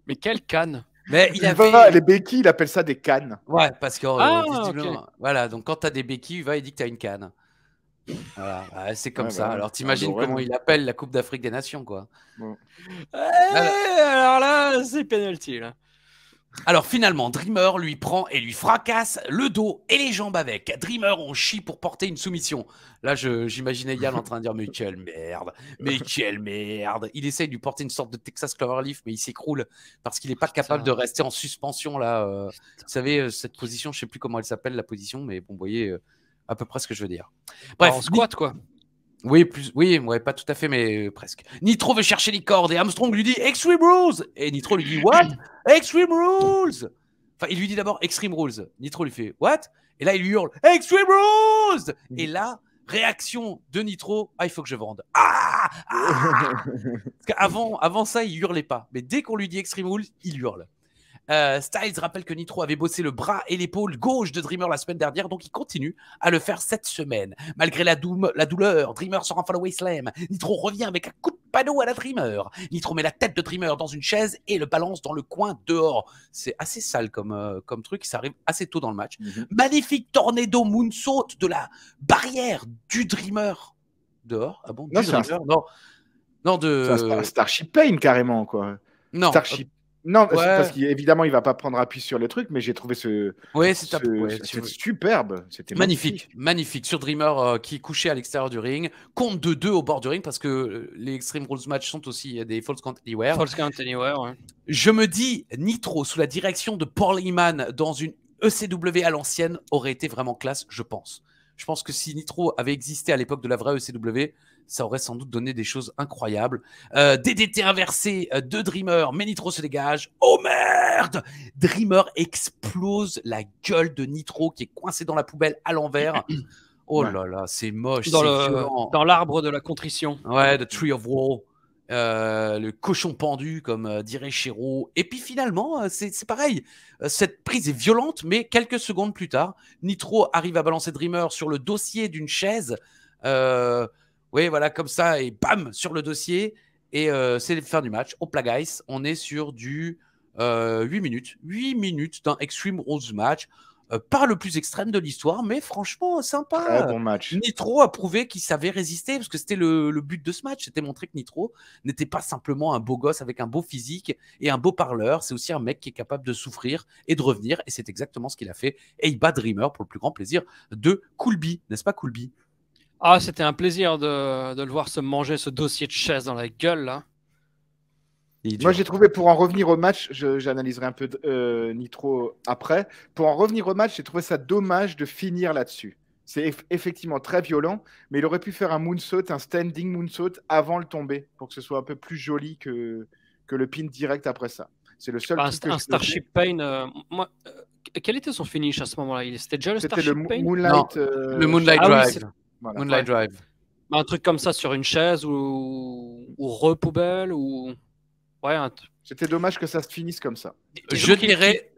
Mais quelle canne? Mais les béquilles, il appelle ça des cannes. Ouais, parce que visiblement, okay. Voilà, donc quand t'as des béquilles, Uva il dit que t'as une canne. Voilà, c'est comme ça. Alors t'imagines comment il appelle la Coupe d'Afrique des Nations, quoi. Bon. Alors là, c'est penalty, là. Alors finalement, Dreamer lui prend et lui fracasse le dos et les jambes avec. Dreamer, on chie pour porter une soumission. Là, j'imaginais Yann en train de dire mais quelle merde. Il essaye de lui porter une sorte de Texas Cloverleaf, mais il s'écroule parce qu'il n'est pas capable de rester en suspension là. Vous savez, cette position, je sais plus comment elle s'appelle la position, mais bon, vous voyez à peu près ce que je veux dire. Bref, en squat quoi. Oui, pas tout à fait, mais presque. Nitro veut chercher les cordes et Armstrong lui dit Extreme Rules. Et Nitro lui dit What? Extreme Rules. Enfin, il lui dit d'abord Extreme Rules. Nitro lui fait What? Et là, il lui hurle Extreme Rules. Et là, réaction de Nitro, il faut que je vende. Parce qu'avant ça, il hurlait pas. Mais dès qu'on lui dit Extreme Rules, il hurle. Styles rappelle que Nitro avait bossé le bras et l'épaule gauche de Dreamer la semaine dernière, donc il continue à le faire cette semaine. Malgré la douleur, Dreamer sort un Follow Slam. Nitro revient avec un coup de panneau à la Dreamer. Nitro met la tête de Dreamer dans une chaise et le balance dans le coin dehors. C'est assez sale comme truc, ça arrive assez tôt dans le match. Magnifique tornado moonsault de la barrière du Dreamer. Dehors? Ah bon? Non, Du c'est un- Dreamer? Non. Non, C'est un Starship Pain carrément, quoi. Non. Starship. Non, ouais. parce qu'évidemment, il va pas prendre appui sur le truc, mais j'ai trouvé Ouais, c'était c'était superbe. C'était magnifique. Sur Dreamer qui est couché à l'extérieur du ring, compte de 2 au bord du ring parce que les Extreme Rules match sont aussi des Falls Count Anywhere. Falls Count Anywhere, ouais. Je me dis, Nitro sous la direction de Paul Heyman dans une ECW à l'ancienne aurait été vraiment classe, je pense. Je pense que si Nitro avait existé à l'époque de la vraie ECW, ça aurait sans doute donné des choses incroyables. DDT inversé de Dreamer, mais Nitro se dégage. Oh merde! Dreamer explose la gueule de Nitro qui est coincé dans la poubelle à l'envers. Oh là là, c'est moche, c'est violent. Dans l'arbre de la contrition. Ouais, The Tree of Woe. Le cochon pendu, comme dirait Chéreau. Et puis finalement, c'est pareil. Cette prise est violente, mais quelques secondes plus tard, Nitro arrive à balancer Dreamer sur le dossier d'une chaise. Oui, voilà, comme ça, et bam, sur le dossier. Et c'est la fin du match. Hop là, guys, on est sur du 8 minutes. 8 minutes d'un Extreme Rules match. Pas le plus extrême de l'histoire, mais franchement, sympa. Très bon match. Nitro a prouvé qu'il savait résister, parce que c'était le but de ce match. C'était montrer que Nitro n'était pas simplement un beau gosse avec un beau physique et un beau parleur. C'est aussi un mec qui est capable de souffrir et de revenir. Et c'est exactement ce qu'il a fait. Et il bat Dreamer pour le plus grand plaisir de Coolby. N'est-ce pas, Coolby? Ah, c'était un plaisir de le voir se manger ce dossier de chaise dans la gueule, là. Moi, j'ai trouvé, pour en revenir au match, j'analyserai un peu Nitro après. Pour en revenir au match, j'ai trouvé ça dommage de finir là-dessus. C'est effectivement très violent, mais il aurait pu faire un moonsault, un standing moonsault avant le tomber, pour que ce soit un peu plus joli que le pin direct après ça. C'est le seul truc un Starship Pain. Quel était son finish à ce moment-là? C'était déjà le Starship Pain? Moonlight, le Moonlight Drive. Oui, voilà. Moonlight Drive. Un truc comme ça sur une chaise ou re-poubelle ou... Ouais, C'était dommage que ça se finisse comme ça. Je dirais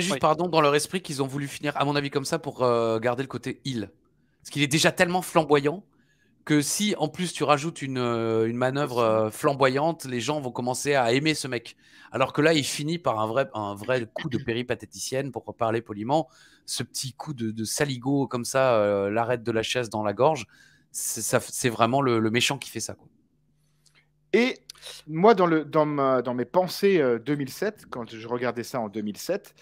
juste, pardon, dans leur esprit qu'ils ont voulu finir, à mon avis, comme ça pour garder le côté heel. Parce qu'il est déjà tellement flamboyant que si, en plus, tu rajoutes une manœuvre flamboyante, les gens vont commencer à aimer ce mec. Alors que là, il finit par un vrai coup de péripatéticienne, pour parler poliment. Ce petit coup de saligo comme ça, l'arrête de la chaise dans la gorge, c'est vraiment le méchant qui fait ça, quoi. Et moi, dans mes pensées 2007, quand je regardais ça en 2007,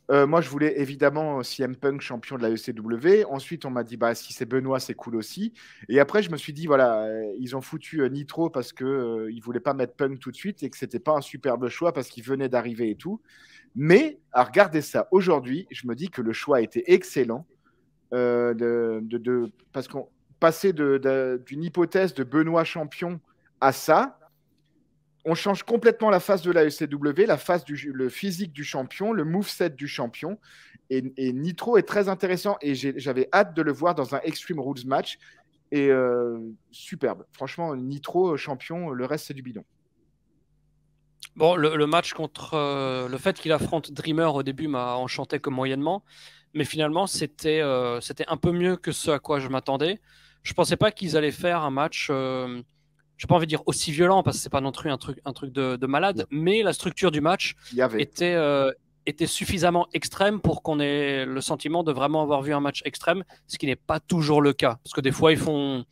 moi, je voulais évidemment CM Punk champion de la ECW. Ensuite, on m'a dit, si c'est Benoît, c'est cool aussi. Et après, je me suis dit, voilà, ils ont foutu Nitro parce qu'ils ne voulaient pas mettre Punk tout de suite et que ce n'était pas un superbe choix parce qu'il venait d'arriver et tout. Mais à regarder ça aujourd'hui, je me dis que le choix était excellent. Parce qu'on passait d'une hypothèse de Benoît champion à ça, on change complètement la face de la ECW, le physique du champion, le moveset du champion. Et Nitro est très intéressant et j'avais hâte de le voir dans un Extreme Rules match. Et superbe. Franchement, Nitro champion, le reste c'est du bidon. Bon, le match contre le fait qu'il affronte Dreamer au début m'a enchanté que moyennement. Mais finalement, c'était un peu mieux que ce à quoi je m'attendais. Je pensais pas qu'ils allaient faire un match, je n'ai pas envie de dire aussi violent, parce que c'est pas non plus un truc de malade, mais la structure du match était suffisamment extrême pour qu'on ait le sentiment de vraiment avoir vu un match extrême, ce qui n'est pas toujours le cas. Parce que des fois, ils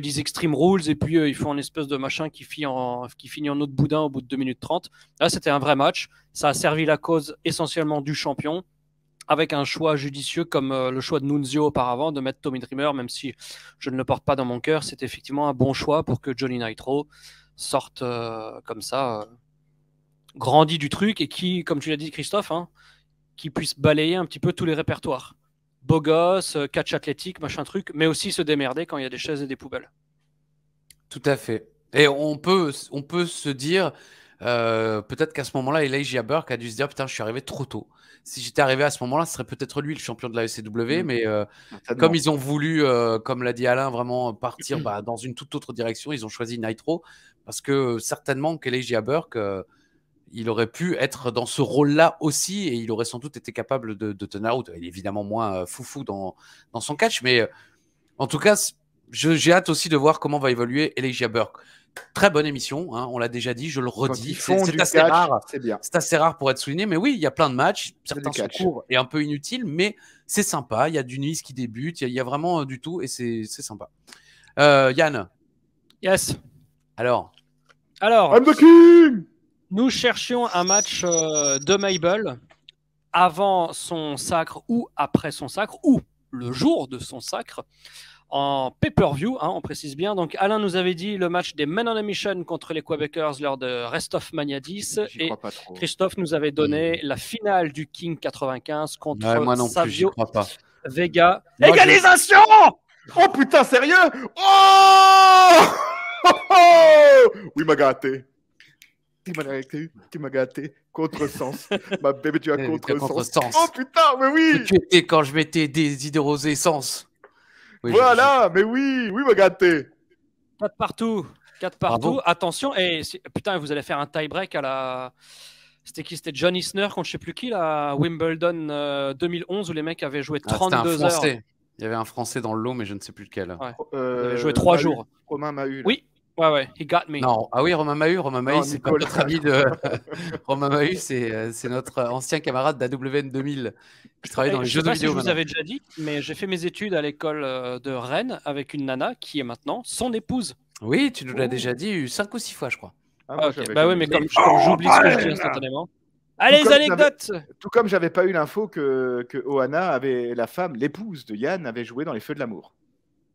disent Extreme Rules, et puis ils font une espèce de machin qui finit en autre boudin au bout de 2 minutes 30. Là, c'était un vrai match. Ça a servi la cause essentiellement du champion, avec un choix judicieux comme le choix de Nunzio auparavant, de mettre Tommy Dreamer, même si je ne le porte pas dans mon cœur, c'est effectivement un bon choix pour que Johnny Nitro sorte comme ça, grandi du truc, et qui, comme tu l'as dit Christophe, qui puisse balayer un petit peu tous les répertoires. Beau gosse, catch athlétique, machin truc, mais aussi se démerder quand il y a des chaises et des poubelles. Tout à fait. Et on peut se dire, peut-être qu'à ce moment-là, Elijah Burke a dû se dire, putain, je suis arrivé trop tôt. Si j'étais arrivé à ce moment-là, ce serait peut-être lui le champion de la ECW, mais comme ils ont voulu, comme l'a dit Alain, vraiment partir dans une toute autre direction, ils ont choisi Nitro, parce que certainement qu'Elijah Burke, il aurait pu être dans ce rôle-là aussi et il aurait sans doute été capable de tenir la route. Il est évidemment moins foufou dans son catch, mais en tout cas, j'ai hâte aussi de voir comment va évoluer Elijah Burke. Très bonne émission, hein, on l'a déjà dit, je le redis. C'est assez rare. C'est bien. C'est assez rare pour être souligné, mais oui, il y a plein de matchs. Certains sont courts et un peu inutiles, mais c'est sympa. Il y a du Nice qui débute, il y a vraiment du tout et c'est sympa. Yann. Yes. Alors, I'm the king. Nous cherchions un match de Mabel avant son sacre ou après son sacre ou le jour de son sacre en pay-per-view, hein, on précise bien. Donc Alain nous avait dit le match des Men on a Mission contre les Quebecers lors de WrestleMania 10 et Christophe nous avait donné la finale du King 95 contre moi non plus, j'y Savio crois pas. Vega. Moi, égalisation. Oh putain, sérieux? Oh, oui, m'a gâté. Tu m'as gâté. Contresens. Ma bébé, tu as contresens. Oh putain, mais oui. Tu étais quand je mettais des idées rosées sens. Oui, voilà, mais oui, m'a gâté. 4 partout. Bravo. Attention, et putain, vous allez faire un tie-break à la... C'était qui? C'était John Isner contre je sais plus qui, la Wimbledon 2011 où les mecs avaient joué 32 heures. Il y avait un Français dans le lot, mais je ne sais plus lequel. Ouais. Ils avaient joué 3 jours. Romain Mahut. Oui. Ouais, he got me. Non, ah oui, Romain Mahut, c'est pas notre ami de. Romain Mahut, c'est notre ancien camarade d'AWN 2000 qui travaille dans les jeux de vidéo. Je vous avais déjà dit, mais j'ai fait mes études à l'école de Rennes avec une nana qui est maintenant son épouse. Oui, tu nous l'as déjà dit 5 ou 6 fois, je crois. Ah, okay. Bah oui, mais comme j'oublie ce que je dis instantanément. Allez, les anecdotes. Tout comme j'avais pas eu l'info que Ohana avait la femme, l'épouse de Yann, avait joué dans Les Feux de l'amour.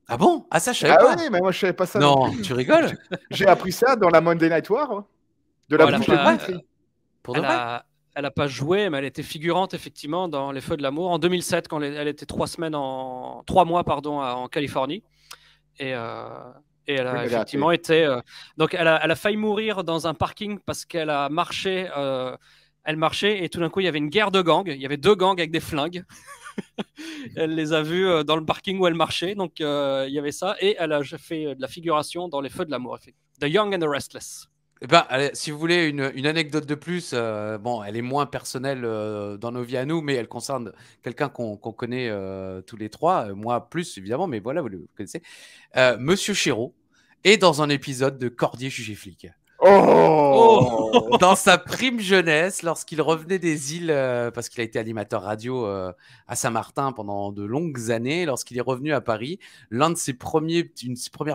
Ah bon? Ah ça je savais pas. Ah oui, mais moi je savais pas ça. Non, tu rigoles? J'ai appris ça dans la Monday Night War. De la bouche de Dimitri. Pour de vrai? Elle a pas joué, mais elle était figurante effectivement dans Les Feux de l'amour en 2007 quand elle était 3 mois en Californie et elle a effectivement été donc elle a failli mourir dans un parking parce qu'elle a marché. Elle marchait et tout d'un coup il y avait une guerre de gangs. Il y avait 2 gangs avec des flingues. Elle les a vus dans le parking où elle marchait, donc il y avait ça, et elle a fait de la figuration dans Les Feux de l'amour, The Young and the Restless. Eh ben, allez, si vous voulez une anecdote de plus, bon, elle est moins personnelle dans nos vies à nous, mais elle concerne quelqu'un qu'on connaît tous les trois, moi plus évidemment, mais voilà, vous le connaissez. Monsieur Chéreau est dans un épisode de Cordier jugé flic. Oh Dans sa prime jeunesse, lorsqu'il revenait des îles, parce qu'il a été animateur radio à Saint-Martin pendant de longues années, lorsqu'il est revenu à Paris, une de ses premières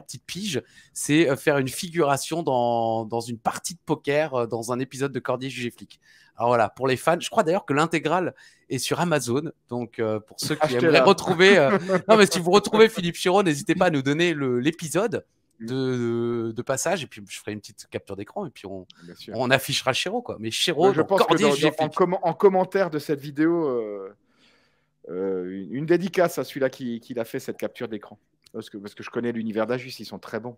petites piges, c'est faire une figuration dans une partie de poker dans un épisode de Cordier jugé flic. Alors voilà, pour les fans, je crois d'ailleurs que l'intégrale est sur Amazon, donc pour ceux qui aimeraient retrouver... non mais si vous retrouvez Philippe Chéreau, n'hésitez pas à nous donner l'épisode de passage, et puis je ferai une petite capture d'écran et puis on affichera Chéreau, quoi. Mais Chéreau, je pense que en commentaire de cette vidéo, une dédicace à celui-là qui a fait cette capture d'écran, parce que je connais l'univers d'Ajus, ils sont très bons.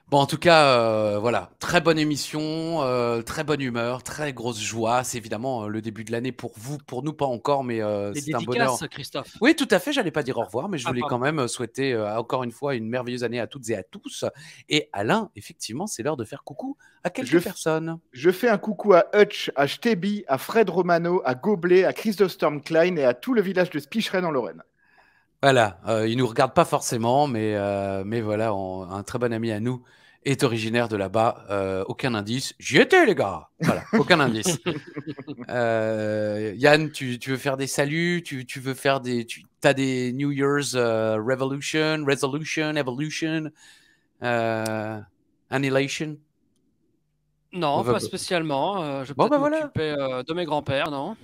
Bon, en tout cas, voilà, très bonne émission, très bonne humeur, très grosse joie. C'est évidemment le début de l'année pour vous, pour nous pas encore, mais c'est un bonheur. Christophe. Oui, tout à fait. J'allais pas dire au revoir, mais je voulais quand même souhaiter encore une fois une merveilleuse année à toutes et à tous. Et Alain, effectivement, c'est l'heure de faire coucou à quelques personnes. Je fais un coucou à Hutch, à Stebi, à Fred Romano, à Goblet, à Christophe Stormklein et à tout le village de Spicheren en Lorraine. Voilà, ils nous regardent pas forcément, mais voilà, un très bon ami à nous est originaire de là-bas. Aucun indice. J'y étais, les gars. Voilà, aucun indice. Yann, tu veux faire des saluts? Tu veux faire t'as des New Year's Resolution, Evolution, Annihilation? Non, pas spécialement. Je vais peut-être m'occuper de mes grands-pères, non?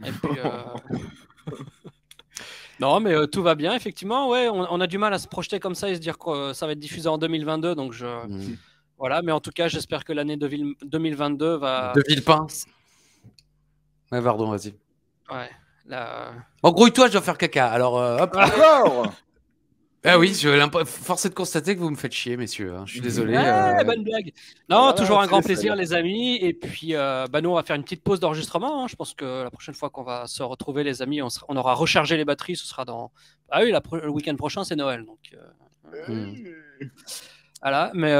Et puis... Non, mais tout va bien, effectivement. Ouais, on a du mal à se projeter comme ça et se dire que ça va être diffusé en 2022. Donc, voilà. Mais en tout cas, j'espère que l'année 2022 va. De Villepin. Ouais, pardon, vas-y. Ouais. En grouille-toi, je dois faire caca. Alors, hop. Encore. Ah oui, force est de constater que vous me faites chier, messieurs. Je suis désolé. Bonne blague. Non, toujours un grand plaisir, les amis. Et puis, nous, on va faire une petite pause d'enregistrement. Je pense que la prochaine fois qu'on va se retrouver, les amis, on aura rechargé les batteries. Ce sera dans. Ah oui, le week-end prochain, c'est Noël. Donc, voilà. Mais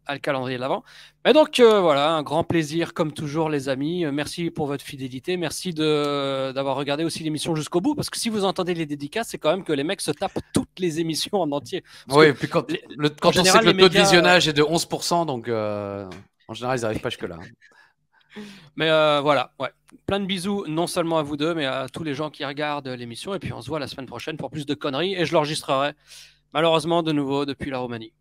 le calendrier de l'Avent. Et donc voilà, un grand plaisir comme toujours les amis. Merci pour votre fidélité. Merci d'avoir regardé aussi l'émission jusqu'au bout. Parce que si vous entendez les dédicaces, c'est quand même que les mecs se tapent toutes les émissions en entier. Oui, et puis quand on sait général, que le les taux de médias, visionnage est de 11%, donc en général, ils n'arrivent pas jusque-là. Mais voilà, ouais. Plein de bisous, non seulement à vous deux, mais à tous les gens qui regardent l'émission. Et puis on se voit la semaine prochaine pour plus de conneries. Et je l'enregistrerai malheureusement de nouveau depuis la Roumanie.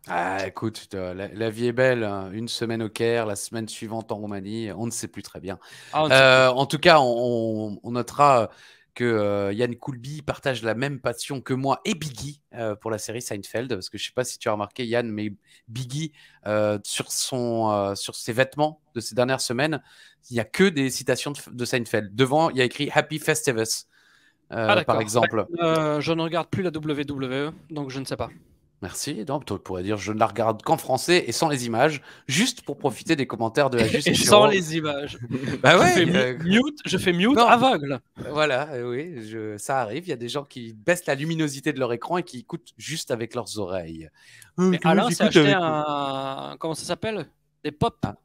Ah, écoute, la vie est belle. Hein. Une semaine au Caire, la semaine suivante en Roumanie, on ne sait plus très bien. En tout cas, on notera que Yann Coulby partage la même passion que moi et Biggie pour la série Seinfeld. Parce que je ne sais pas si tu as remarqué, Yann, mais Biggie, sur ses vêtements de ces dernières semaines, il n'y a que des citations de Seinfeld. Devant, il y a écrit Happy Festivus, par exemple. Je ne regarde plus la WWE, donc je ne sais pas. Merci. Donc, tu pourrais dire je ne la regarde qu'en français et sans les images, juste pour profiter des commentaires de la juste. Et sans les images. Bah ouais, je fais mute aveugle. Voilà, oui, ça arrive. Il y a des gens qui baissent la luminosité de leur écran et qui écoutent juste avec leurs oreilles. Alain s'est acheté un... Comment ça s'appelle? Des pop. Ah.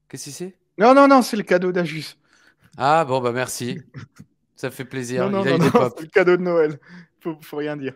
Qu'est-ce que c'est? Non, c'est le cadeau d'Ajus. Ah bon, bah merci. Ça fait plaisir. Non, il a eu des pop. c'est le cadeau de Noël. Faut rien dire.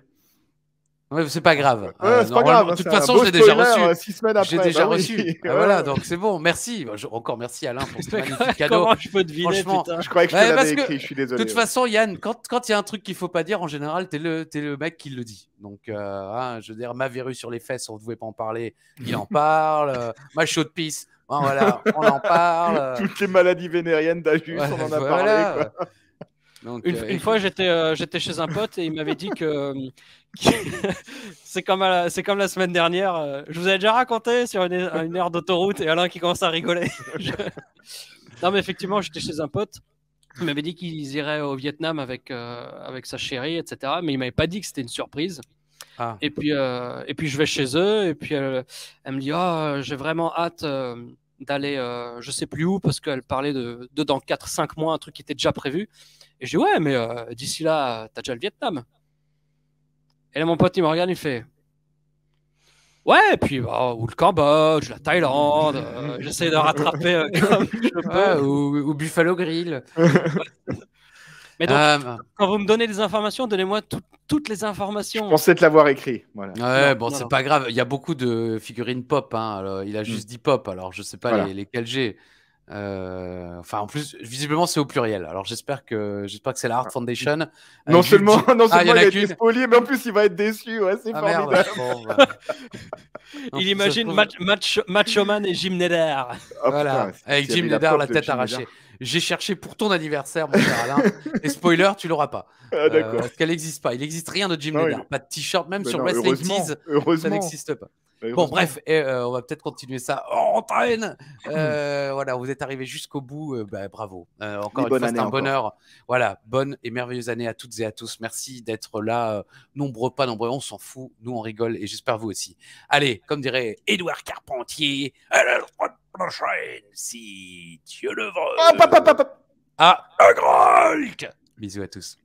Ouais, c'est pas grave. Ouais, c'est pas grave. De toute façon, je l'ai déjà reçu. 6 semaines après. J'ai déjà reçu. Oui. Voilà, donc c'est bon. Merci. Encore merci Alain pour ce magnifique cadeau. Comment je peux deviner, franchement, putain. Je croyais que je te l'avais écrit. Je suis désolé. De toute façon, Yann, quand il y a un truc qu'il faut pas dire, en général, t'es le mec qui le dit. Donc, je veux dire, ma verrue sur les fesses, on ne pouvait pas en parler. Il en parle. Ma chaude pisse. Hein, voilà, on en parle. Toutes les maladies vénériennes d'Ajus, on en a parlé. Quoi. Donc, une fois, j'étais chez un pote et il m'avait dit que c'est comme la semaine dernière. Je vous avais déjà raconté sur une aire d'autoroute et Alain qui commence à rigoler. Non, mais effectivement, j'étais chez un pote. Il m'avait dit qu'ils iraient au Vietnam avec sa chérie, etc. Mais il m'avait pas dit que c'était une surprise. Ah. Et puis je vais chez eux et puis elle me dit j'ai vraiment hâte d'aller je sais plus où parce qu'elle parlait de dans 4-5 mois un truc qui était déjà prévu. Et je dis ouais mais d'ici là t'as déjà le Vietnam. Et là mon pote il me regarde il fait ouais et puis ou le Cambodge, la Thaïlande, j'essaie de rattraper comme je peux. Ou Buffalo Grill. Mais donc quand vous me donnez des informations, donnez-moi toutes les informations. Je pensais te l'avoir écrit. Voilà. Ouais, bon, c'est pas grave. Il y a beaucoup de figurines pop. Hein. Alors, il a juste dit pop. Alors, je sais pas lesquelles j'ai. Enfin, en plus, visiblement, c'est au pluriel. Alors, j'espère que c'est la Art Foundation. Non seulement il a été qu'une. spolié, mais en plus, il va être déçu. Ouais, c'est formidable. Merde. Bon, bah. Il imagine Macho Man et Jim Neder. Oh, voilà, putain, avec Jim Neder, la tête arrachée. J'ai cherché pour ton anniversaire, mon cher Alain. Et spoiler, tu l'auras pas. Ah, d'accord. Parce qu'elle n'existe pas. Il n'existe rien de Jim Neder. Pas de t-shirt, même sur Wrestling Tees. Ça n'existe pas. Bon, bref, on va peut-être continuer ça en traîne. Voilà, vous êtes arrivés jusqu'au bout. Bravo. Encore une fois, c'est un bonheur. Voilà, bonne et merveilleuse année à toutes et à tous. Merci d'être là. Nombreux, pas nombreux, on s'en fout. Nous, on rigole et j'espère vous aussi. Allez, comme dirait Édouard Carpentier, à la prochaine, si Dieu le veut. Hop. Ah, un Grolk. Bisous à tous.